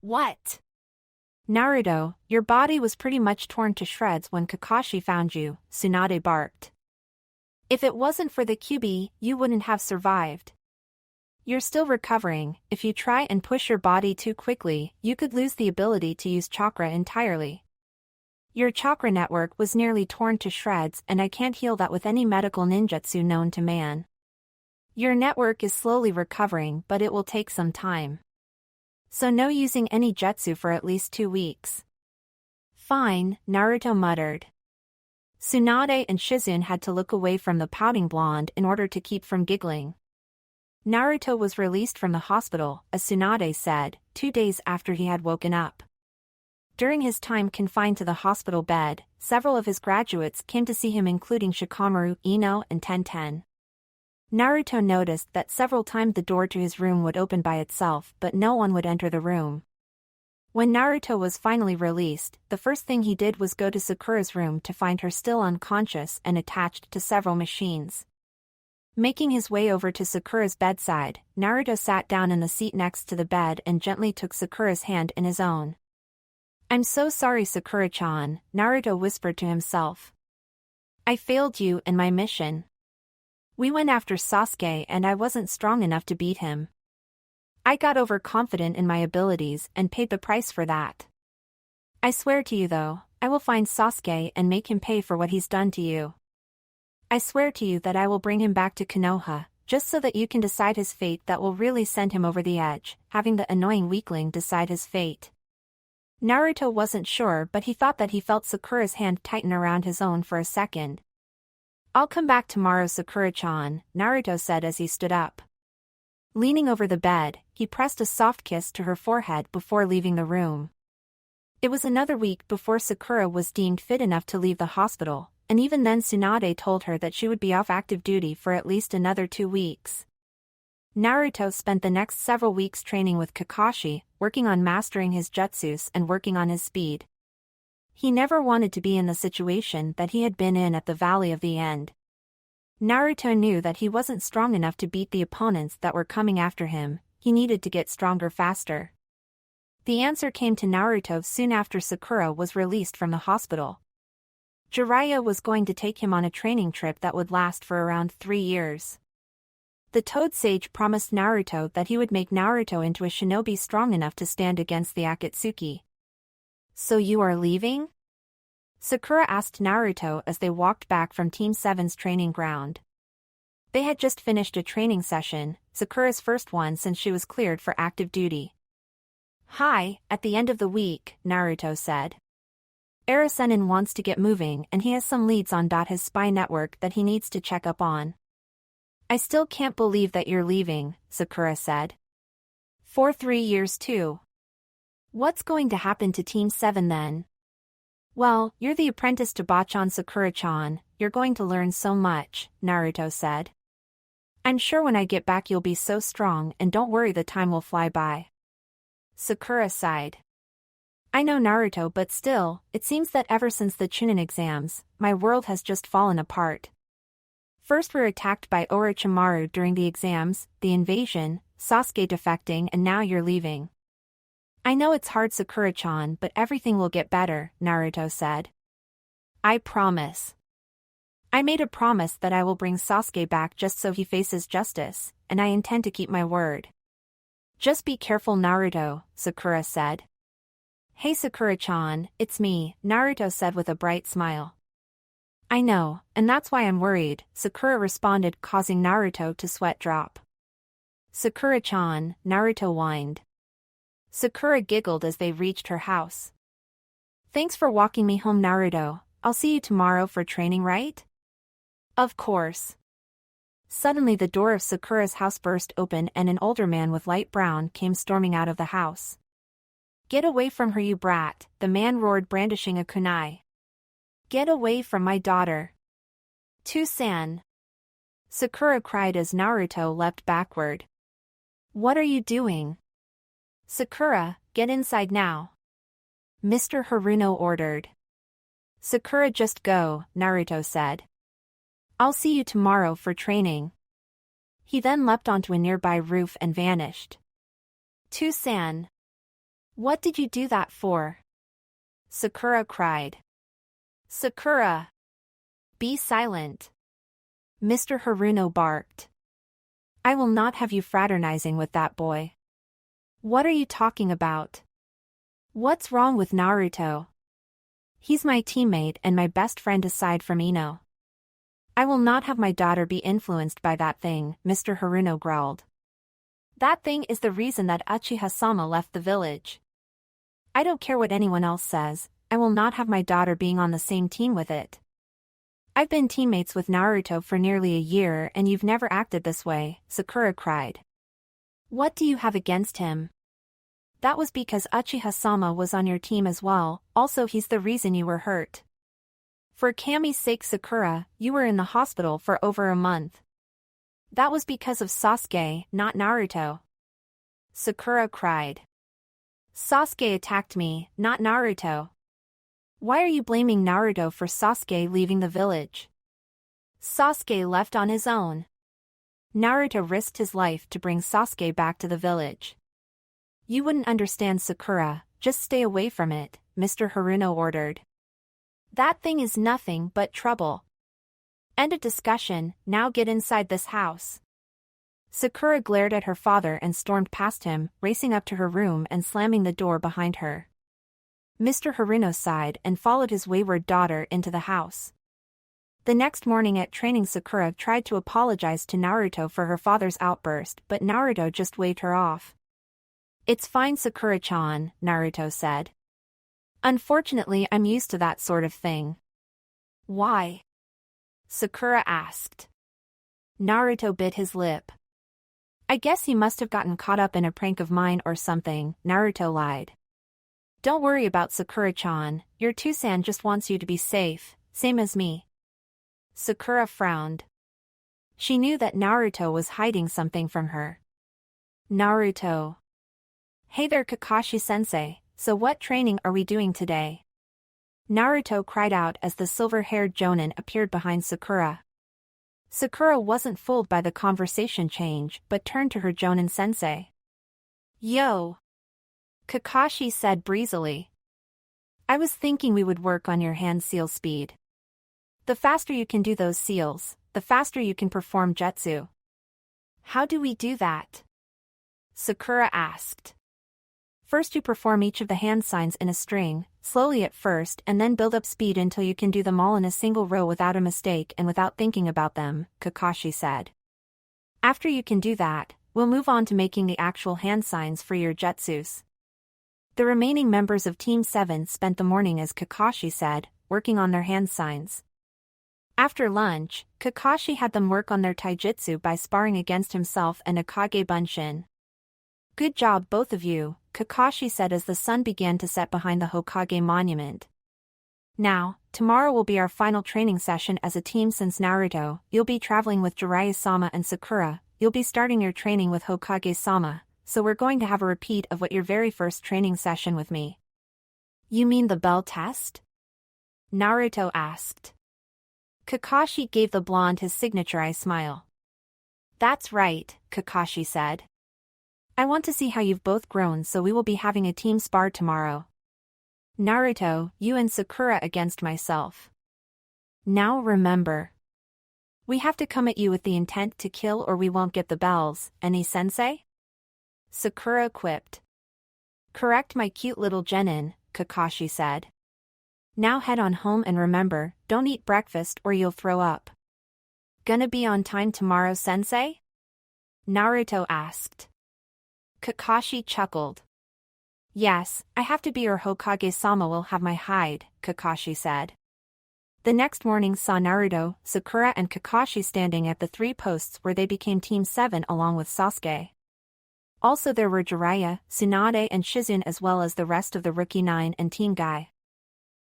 S1: What? Naruto, your body was pretty much torn to shreds when Kakashi found you, Tsunade barked. If it wasn't for the QB, you wouldn't have survived. You're still recovering. If you try and push your body too quickly, you could lose the ability to use chakra entirely. Your chakra network was nearly torn to shreds and I can't heal that with any medical ninjutsu known to man. Your network is slowly recovering but it will take some time. So no using any jutsu for at least 2 weeks. Fine, Naruto muttered. Tsunade and Shizune had to look away from the pouting blonde in order to keep from giggling. Naruto was released from the hospital, as Tsunade said, 2 days after he had woken up. During his time confined to the hospital bed, several of his graduates came to see him including Shikamaru, Ino and Tenten. Naruto noticed that several times the door to his room would open by itself but no one would enter the room. When Naruto was finally released, the first thing he did was go to Sakura's room to find her still unconscious and attached to several machines. Making his way over to Sakura's bedside, Naruto sat down in the seat next to the bed and gently took Sakura's hand in his own. I'm so sorry Sakura-chan, Naruto whispered to himself. I failed you in my mission. We went after Sasuke and I wasn't strong enough to beat him. I got overconfident in my abilities and paid the price for that. I swear to you though, I will find Sasuke and make him pay for what he's done to you. I swear to you that I will bring him back to Konoha, just so that you can decide his fate that will really send him over the edge, having the annoying weakling decide his fate. Naruto wasn't sure but he thought that he felt Sakura's hand tighten around his own for a second. I'll come back tomorrow Sakura-chan, Naruto said as he stood up. Leaning over the bed, he pressed a soft kiss to her forehead before leaving the room. It was another week before Sakura was deemed fit enough to leave the hospital, and even then Tsunade told her that she would be off active duty for at least another 2 weeks. Naruto spent the next several weeks training with Kakashi, working on mastering his jutsus and working on his speed. He never wanted to be in the situation that he had been in at the Valley of the End. Naruto knew that he wasn't strong enough to beat the opponents that were coming after him, he needed to get stronger faster. The answer came to Naruto soon after Sakura was released from the hospital. Jiraiya was going to take him on a training trip that would last for around 3 years. The Toad Sage promised Naruto that he would make Naruto into a shinobi strong enough to stand against the Akatsuki. So you are leaving? Sakura asked Naruto as they walked back from Team 7's training ground. They had just finished a training session, Sakura's first one since she was cleared for active duty. Hi, at the end of the week, Naruto said. Arasenin wants to get moving and he has some leads on his spy network that he needs to check up on. I still can't believe that you're leaving, Sakura said. For 3 years too. What's going to happen to Team 7 then? Well, you're the apprentice to Bachan Sakura-chan, you're going to learn so much, Naruto said. I'm sure when I get back you'll be so strong and don't worry the time will fly by. Sakura sighed. I know Naruto but still, it seems that ever since the Chunin exams, my world has just fallen apart. First we're attacked by Orochimaru during the exams, the invasion, Sasuke defecting and now you're leaving. I know it's hard Sakura-chan but everything will get better, Naruto said. I promise. I made a promise that I will bring Sasuke back just so he faces justice, and I intend to keep my word. Just be careful Naruto, Sakura said. Hey Sakura-chan, it's me, Naruto said with a bright smile. I know, and that's why I'm worried, Sakura responded causing Naruto to sweat drop. Sakura-chan, Naruto whined. Sakura giggled as they reached her house. Thanks for walking me home Naruto, I'll see you tomorrow for training right? Of course. Suddenly the door of Sakura's house burst open and an older man with light brown came storming out of the house. Get away from her you brat, the man roared brandishing a kunai. Get away from my daughter. To-san. Sakura cried as Naruto leapt backward. What are you doing? Sakura, get inside now. Mr. Haruno ordered. Sakura just go, Naruto said. I'll see you tomorrow for training. He then leapt onto a nearby roof and vanished. "To-san. What did you do that for?" Sakura cried. "Sakura! Be silent!" Mr. Haruno barked. "I will not have you fraternizing with that boy." "What are you talking about? What's wrong with Naruto? He's my teammate and my best friend aside from Ino." "I will not have my daughter be influenced by that thing," Mr. Haruno growled. "That thing is the reason that Uchiha-sama left the village. I don't care what anyone else says, I will not have my daughter being on the same team with it. I've been teammates with Naruto for nearly a year and you've never acted this way," Sakura cried. "What do you have against him? That was because Uchiha-sama was on your team as well, also he's the reason you were hurt. For Kami's sake, Sakura, you were in the hospital for over a month. That was because of Sasuke, not Naruto." Sakura cried. "Sasuke attacked me, not Naruto. Why are you blaming Naruto for Sasuke leaving the village? Sasuke left on his own. Naruto risked his life to bring Sasuke back to the village. You wouldn't understand, Sakura, just stay away from it," Mr. Haruno ordered. "That thing is nothing but trouble. End of discussion, now get inside this house." Sakura glared at her father and stormed past him, racing up to her room and slamming the door behind her. Mr. Haruno sighed and followed his wayward daughter into the house. The next morning at training, Sakura tried to apologize to Naruto for her father's outburst, but Naruto just waved her off. "It's fine, Sakura-chan," Naruto said. "Unfortunately, I'm used to that sort of thing." "Why?" Sakura asked. Naruto bit his lip. "I guess he must have gotten caught up in a prank of mine or something," Naruto lied. "Don't worry about Sakura-chan, your Tusan just wants you to be safe, same as me." Sakura frowned. She knew that Naruto was hiding something from her. Naruto. "Hey there, Kakashi-sensei, so what training are we doing today?" Naruto cried out as the silver-haired Jonin appeared behind Sakura. Sakura wasn't fooled by the conversation change but turned to her Jonin-sensei. "Yo!" Kakashi said breezily. "I was thinking we would work on your hand seal speed. The faster you can do those seals, the faster you can perform jutsu." "How do we do that?" Sakura asked. "First you perform each of the hand signs in a string, slowly at first and then build up speed until you can do them all in a single row without a mistake and without thinking about them," Kakashi said. "After you can do that, we'll move on to making the actual hand signs for your jutsus." The remaining members of Team 7 spent the morning, as Kakashi said, working on their hand signs. After lunch, Kakashi had them work on their taijutsu by sparring against himself and Akage Bunshin. "Good job, both of you," Kakashi said as the sun began to set behind the Hokage monument. "Now, tomorrow will be our final training session as a team. Since Naruto, you'll be traveling with Jiraiya-sama, and Sakura, you'll be starting your training with Hokage-sama, so we're going to have a repeat of what your very first training session with me." "You mean the bell test?" Naruto asked. Kakashi gave the blonde his signature eye smile. "That's right," Kakashi said. "I want to see how you've both grown, so we will be having a team spar tomorrow. Naruto, you and Sakura against myself. Now remember, we have to come at you with the intent to kill or we won't get the bells, any sensei?" Sakura quipped. "Correct, my cute little genin," Kakashi said. "Now head on home and remember, don't eat breakfast or you'll throw up." "Gonna be on time tomorrow, sensei?" Naruto asked. Kakashi chuckled. "Yes, I have to be or Hokage-sama will have my hide," Kakashi said. The next morning saw Naruto, Sakura and Kakashi standing at the 3 posts where they became Team 7 along with Sasuke. Also there were Jiraiya, Tsunade and Shizune, as well as the rest of the Rookie 9 and Team Guy.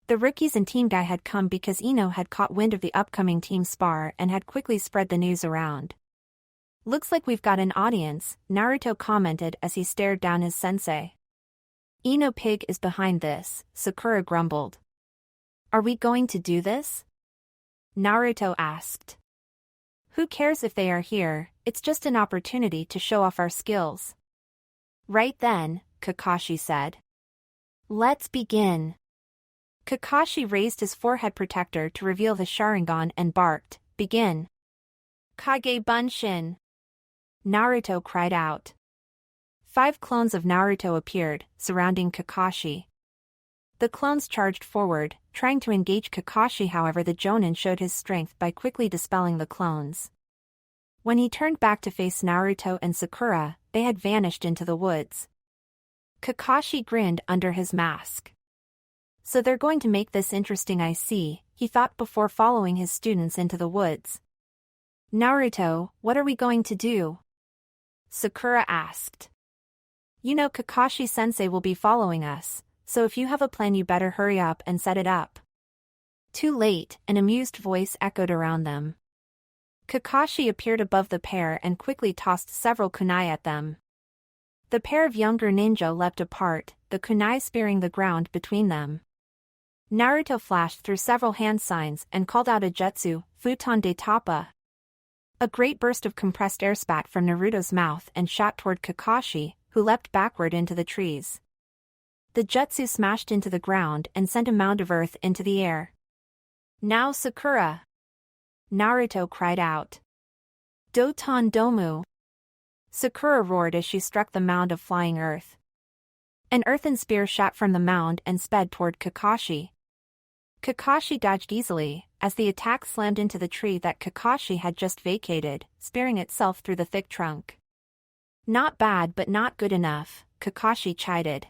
S1: The rookies and Team Guy had come because Ino had caught wind of the upcoming team spar and had quickly spread the news around. "Looks like we've got an audience," Naruto commented as he stared down his sensei. "Ino Pig is behind this," Sakura grumbled. "Are we going to do this?" Naruto asked. Who cares if they are here, it's just an opportunity to show off our skills. Right then, Kakashi said. Let's begin. Kakashi raised his forehead protector to reveal the Sharingan and barked, begin. Kage Bunshin. Naruto cried out. 5 clones of Naruto appeared, surrounding Kakashi. The clones charged forward, trying to engage Kakashi. However, the Jonin showed his strength by quickly dispelling the clones. When he turned back to face Naruto and Sakura, they had vanished into the woods. Kakashi grinned under his mask. So they're going to make this interesting, I see, he thought before following his students into the woods. Naruto, what are we going to do? Sakura asked. You know Kakashi-sensei will be following us, so if you have a plan you better hurry up and set it up. Too late, an amused voice echoed around them. Kakashi appeared above the pair and quickly tossed several kunai at them. The pair of younger ninja leapt apart, the kunai spearing the ground between them. Naruto flashed through several hand signs and called out a jutsu, Futon de Tapa. A great burst of compressed air spat from Naruto's mouth and shot toward Kakashi, who leapt backward into the trees. The jutsu smashed into the ground and sent a mound of earth into the air. Now Sakura! Naruto cried out. Doton Domu! Sakura roared as she struck the mound of flying earth. An earthen spear shot from the mound and sped toward Kakashi. Kakashi dodged easily, as the attack slammed into the tree that Kakashi had just vacated, spearing itself through the thick trunk. Not bad but not good enough, Kakashi chided.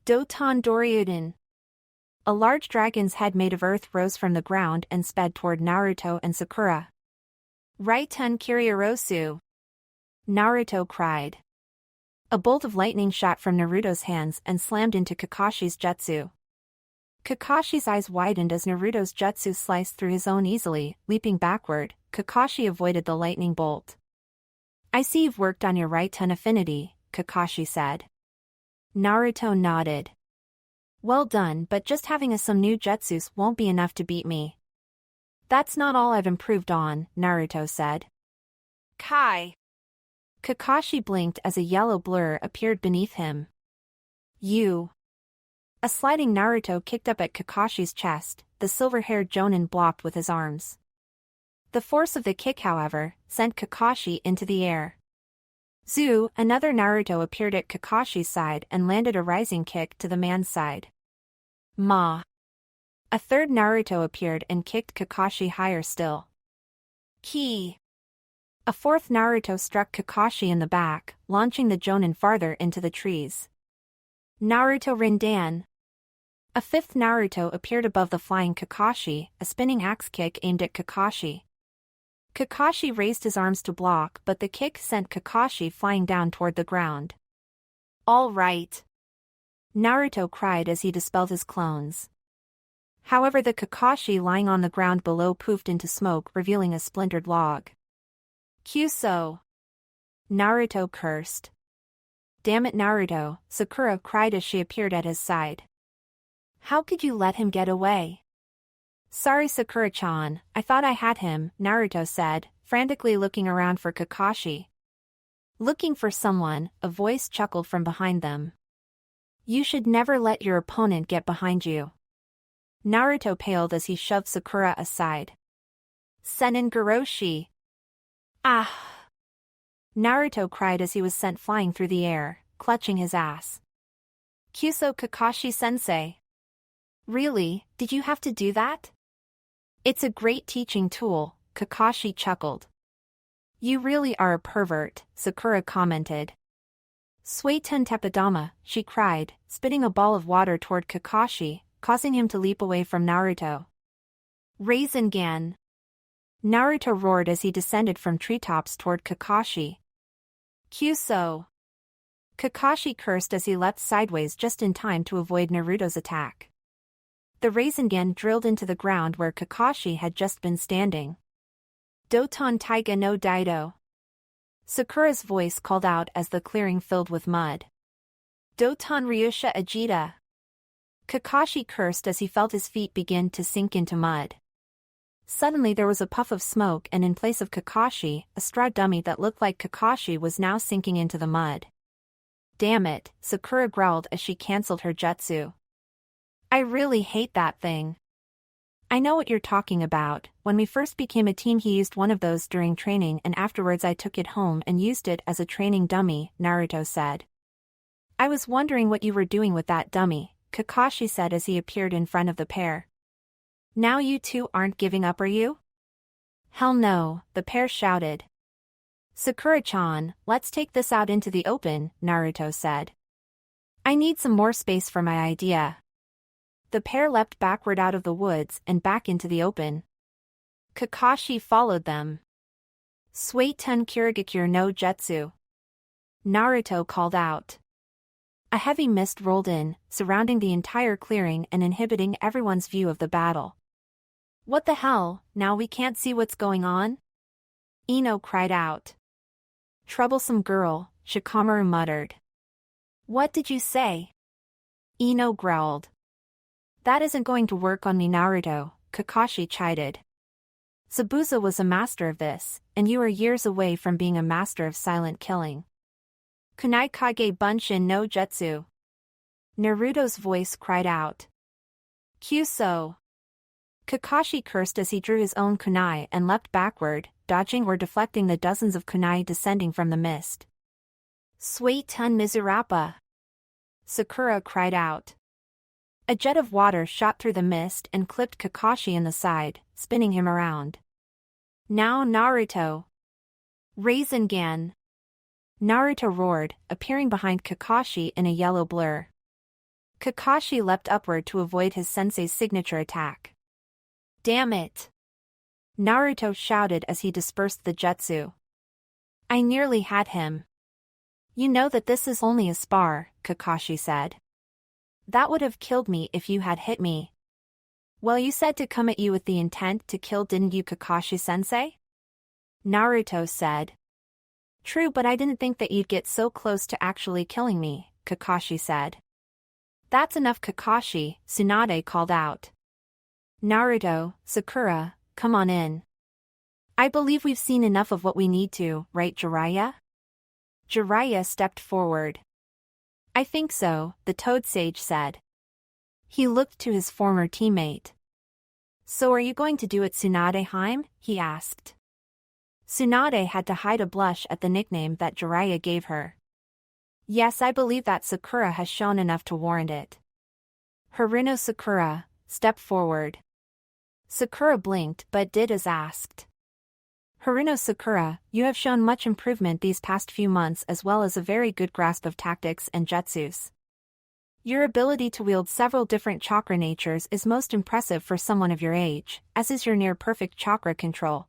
S1: Doton Doryuden. A large dragon's head made of earth rose from the ground and sped toward Naruto and Sakura. Raiten Kiriorosu! Naruto cried. A bolt of lightning shot from Naruto's hands and slammed into Kakashi's jutsu. Kakashi's eyes widened as Naruto's jutsu sliced through his own easily, leaping backward. Kakashi avoided the lightning bolt. I see you've worked on your Raiten affinity, Kakashi said. Naruto nodded. Well done, but just having some new jutsus won't be enough to beat me. That's not all I've improved on, Naruto said. Kai! Kakashi blinked as a yellow blur appeared beneath him. You! A sliding Naruto kicked up at Kakashi's chest, the silver-haired Jonin blocked with his arms. The force of the kick, however, sent Kakashi into the air. Zoo, another Naruto appeared at Kakashi's side and landed a rising kick to the man's side. Ma! A third Naruto appeared and kicked Kakashi higher still. Ki! A fourth Naruto struck Kakashi in the back, launching the Jonin farther into the trees. Naruto Rindan! A fifth Naruto appeared above the flying Kakashi, a spinning axe kick aimed at Kakashi. Kakashi raised his arms to block, but the kick sent Kakashi flying down toward the ground. All right! Naruto cried as he dispelled his clones. However, the Kakashi lying on the ground below poofed into smoke, revealing a splintered log. Kyuso! Naruto cursed. Damn it, Naruto, Sakura cried as she appeared at his side. How could you let him get away? Sorry, Sakura-chan, I thought I had him, Naruto said, frantically looking around for Kakashi. Looking for someone, a voice chuckled from behind them. You should never let your opponent get behind you. Naruto paled as he shoved Sakura aside. Senin Goroshi! Ah! Naruto cried as he was sent flying through the air, clutching his ass. Kyuso Kakashi-sensei! Really, did you have to do that? It's a great teaching tool, Kakashi chuckled. You really are a pervert, Sakura commented. Suiten Teppadama, she cried, spitting a ball of water toward Kakashi, causing him to leap away from Naruto. Rasengan! Naruto roared as he descended from treetops toward Kakashi. Kyuso! Kakashi cursed as he leapt sideways just in time to avoid Naruto's attack. The Rasengan drilled into the ground where Kakashi had just been standing. Doton Taiga no Daido! Sakura's voice called out as the clearing filled with mud. Doton Ryusha Ajita! Kakashi cursed as he felt his feet begin to sink into mud. Suddenly there was a puff of smoke and in place of Kakashi, a straw dummy that looked like Kakashi was now sinking into the mud. Damn it, Sakura growled as she cancelled her jutsu. I really hate that thing. I know what you're talking about. When we first became a team he used one of those during training and afterwards I took it home and used it as a training dummy, Naruto said. I was wondering what you were doing with that dummy, Kakashi said as he appeared in front of the pair. Now you two aren't giving up, are you? Hell no, the pair shouted. Sakura-chan, let's take this out into the open, Naruto said. I need some more space for my idea. The pair leapt backward out of the woods and back into the open. Kakashi followed them. Suiten Kirigakure no Jutsu. Naruto called out. A heavy mist rolled in, surrounding the entire clearing and inhibiting everyone's view of the battle. What the hell, now we can't see what's going on? Ino cried out. Troublesome girl, Shikamaru muttered. What did you say? Ino growled. That isn't going to work on me, Naruto, Kakashi chided. Zabuza was a master of this, and you are years away from being a master of silent killing. Kunai Kage Bunshin no Jutsu. Naruto's voice cried out. Kyuso. Kakashi cursed as he drew his own kunai and leapt backward, dodging or deflecting the dozens of kunai descending from the mist. Suiten Mizurappa. Sakura cried out. A jet of water shot through the mist and clipped Kakashi in the side, spinning him around. Now Naruto. Rasengan. Naruto roared, appearing behind Kakashi in a yellow blur. Kakashi leapt upward to avoid his sensei's signature attack. Damn it! Naruto shouted as he dispersed the jutsu. I nearly had him. You know that this is only a spar, Kakashi said. That would have killed me if you had hit me. Well, you said to come at you with the intent to kill, didn't you, Kakashi-sensei? Naruto said. True, but I didn't think that you'd get so close to actually killing me, Kakashi said. That's enough, Kakashi, Tsunade called out. Naruto, Sakura, come on in. I believe we've seen enough of what we need to, right, Jiraiya? Jiraiya stepped forward. I think so, the Toad Sage said. He looked to his former teammate. So are you going to do it, Tsunade-heim? He asked. Tsunade had to hide a blush at the nickname that Jiraiya gave her. Yes, I believe that Sakura has shown enough to warrant it. Haruno Sakura, step forward. Sakura blinked but did as asked. Haruno Sakura, you have shown much improvement these past few months as well as a very good grasp of tactics and jutsus. Your ability to wield several different chakra natures is most impressive for someone of your age, as is your near-perfect chakra control.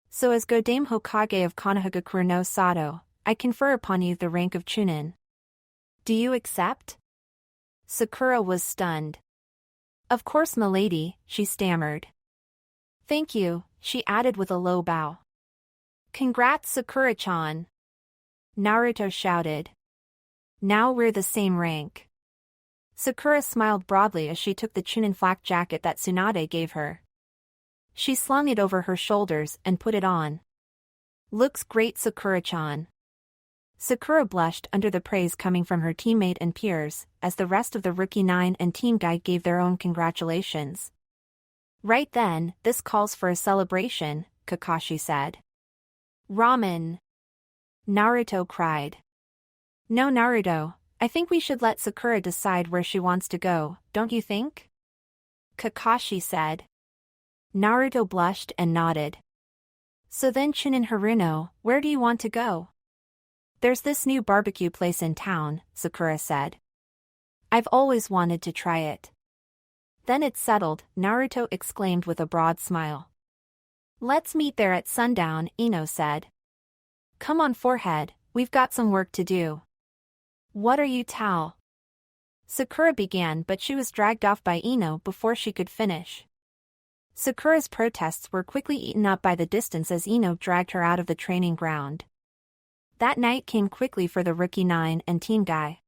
S1: So as Godame Hokage of Konohagakure no Sato, I confer upon you the rank of Chunin. Do you accept? Sakura was stunned. Of course, milady, she stammered. Thank you, she added with a low bow. Congrats, Sakura-chan. Naruto shouted. Now we're the same rank. Sakura smiled broadly as she took the Chunin flak jacket that Tsunade gave her. She slung it over her shoulders and put it on. Looks great, Sakura-chan. Sakura blushed under the praise coming from her teammate and peers, as the rest of the Rookie 9 and Team Guy gave their own congratulations. Right then, this calls for a celebration, Kakashi said. Ramen! Naruto cried. No, Naruto, I think we should let Sakura decide where she wants to go, don't you think? Kakashi said. Naruto blushed and nodded. So then, Chunin Haruno, where do you want to go? There's this new barbecue place in town, Sakura said. I've always wanted to try it. Then it's settled, Naruto exclaimed with a broad smile. Let's meet there at sundown, Ino said. Come on, forehead, we've got some work to do. What are you, Tal? Sakura began, but she was dragged off by Ino before she could finish. Sakura's protests were quickly eaten up by the distance as Ino dragged her out of the training ground. That night came quickly for the Rookie 9 and Team Guy.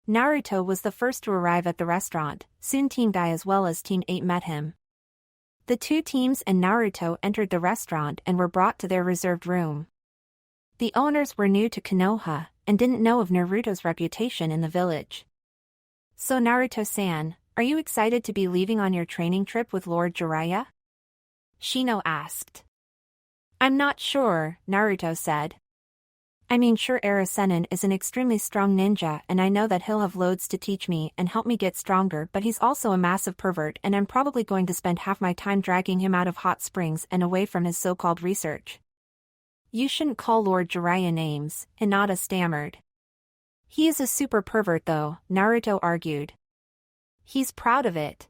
S1: Naruto was the first to arrive at the restaurant, soon Team Guy as well as Team 8 met him. The two teams and Naruto entered the restaurant and were brought to their reserved room. The owners were new to Konoha and didn't know of Naruto's reputation in the village. "So Naruto-san, are you excited to be leaving on your training trip with Lord Jiraiya?" Shino asked. "I'm not sure," Naruto said. "I mean, sure, Arasenin is an extremely strong ninja and I know that he'll have loads to teach me and help me get stronger, but he's also a massive pervert and I'm probably going to spend half my time dragging him out of hot springs and away from his so-called research." "You shouldn't call Lord Jiraiya names," Hinata stammered. "He is a super pervert though," Naruto argued. "He's proud of it.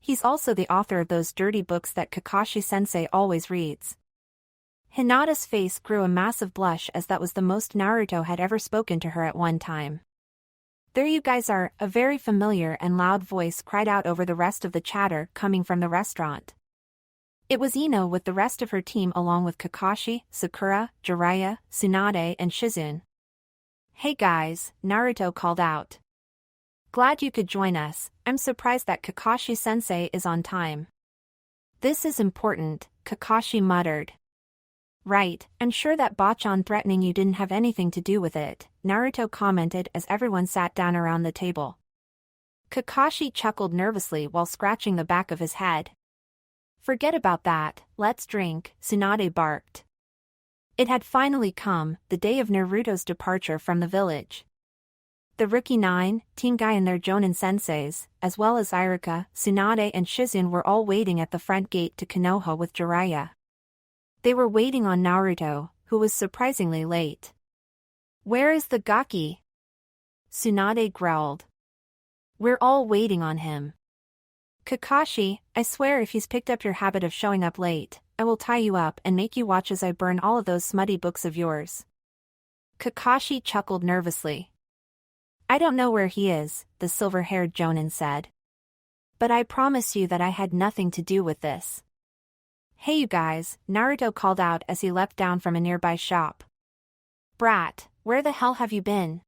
S1: He's also the author of those dirty books that Kakashi-sensei always reads." Hinata's face grew a massive blush as that was the most Naruto had ever spoken to her at one time. "There you guys are," a very familiar and loud voice cried out over the rest of the chatter coming from the restaurant. It was Ino with the rest of her team along with Kakashi, Sakura, Jiraiya, Tsunade and Shizune. "Hey guys," Naruto called out. "Glad you could join us. I'm surprised that Kakashi-sensei is on time." "This is important," Kakashi muttered. "Right, I'm sure that Bachan threatening you didn't have anything to do with it," Naruto commented as everyone sat down around the table. Kakashi chuckled nervously while scratching the back of his head. "Forget about that, let's drink," Tsunade barked. It had finally come, the day of Naruto's departure from the village. The Rookie 9, Team Guy and their Jonin senseis, as well as Iruka, Tsunade and Shizune were all waiting at the front gate to Konoha with Jiraiya. They were waiting on Naruto, who was surprisingly late. "Where is the Gaki?" Tsunade growled. "We're all waiting on him." "Kakashi, I swear if he's picked up your habit of showing up late, I will tie you up and make you watch as I burn all of those smutty books of yours." Kakashi chuckled nervously. "I don't know where he is," the silver-haired Jonin said. "But I promise you that I had nothing to do with this." "Hey you guys," Naruto called out as he leapt down from a nearby shop. "Brat, where the hell have you been?"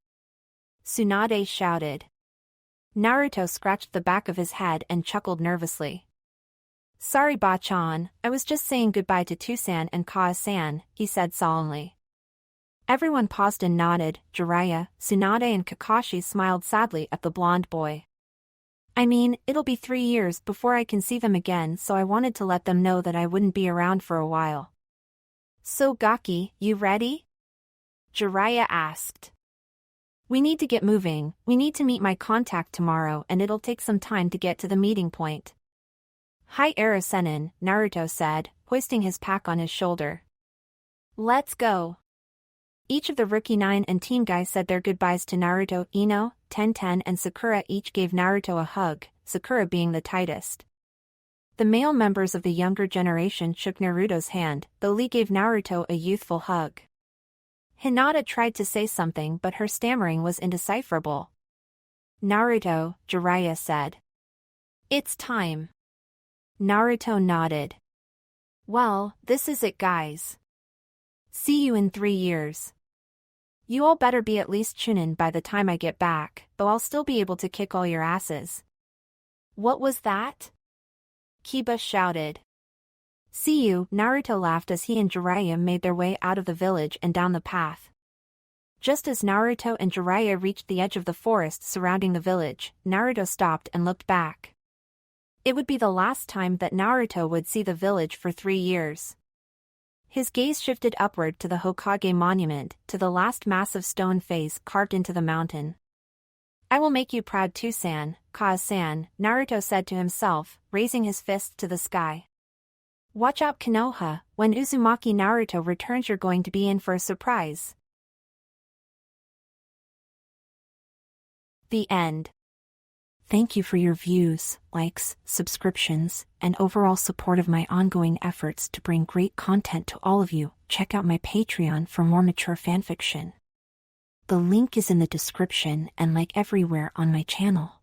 S1: Tsunade shouted. Naruto scratched the back of his head and chuckled nervously. "Sorry Bachan, I was just saying goodbye to Tusan and Kaze-san," he said solemnly. Everyone paused and nodded. Jiraiya, Tsunade and Kakashi smiled sadly at the blonde boy. "I mean, it'll be 3 years before I can see them again, so I wanted to let them know that I wouldn't be around for a while." "So Gaki, you ready?" Jiraiya asked. "We need to get moving, we need to meet my contact tomorrow and it'll take some time to get to the meeting point." "Hi Arasenin," Naruto said, hoisting his pack on his shoulder. "Let's go." Each of the Rookie 9 and Team Guy said their goodbyes to Naruto. Ino, Tenten and Sakura each gave Naruto a hug, Sakura being the tightest. The male members of the younger generation shook Naruto's hand, though Lee gave Naruto a youthful hug. Hinata tried to say something but her stammering was indecipherable. "Naruto," Jiraiya said. "It's time." Naruto nodded. "Well, this is it guys. See you in 3 years. You all better be at least Chunin by the time I get back, though I'll still be able to kick all your asses." "What was that?" Kiba shouted. "See you," Naruto laughed as he and Jiraiya made their way out of the village and down the path. Just as Naruto and Jiraiya reached the edge of the forest surrounding the village, Naruto stopped and looked back. It would be the last time that Naruto would see the village for 3 years. His gaze shifted upward to the Hokage monument, to the last massive stone face carved into the mountain. "I will make you proud Tusan, Kaze-san," Naruto said to himself, raising his fist to the sky. "Watch out Konoha, when Uzumaki Naruto returns you're going to be in for a surprise." The end. Thank you for your views, likes, subscriptions, and overall support of my ongoing efforts to bring great content to all of you. Check out my Patreon for more mature fanfiction. The link is in the description and like everywhere on my channel.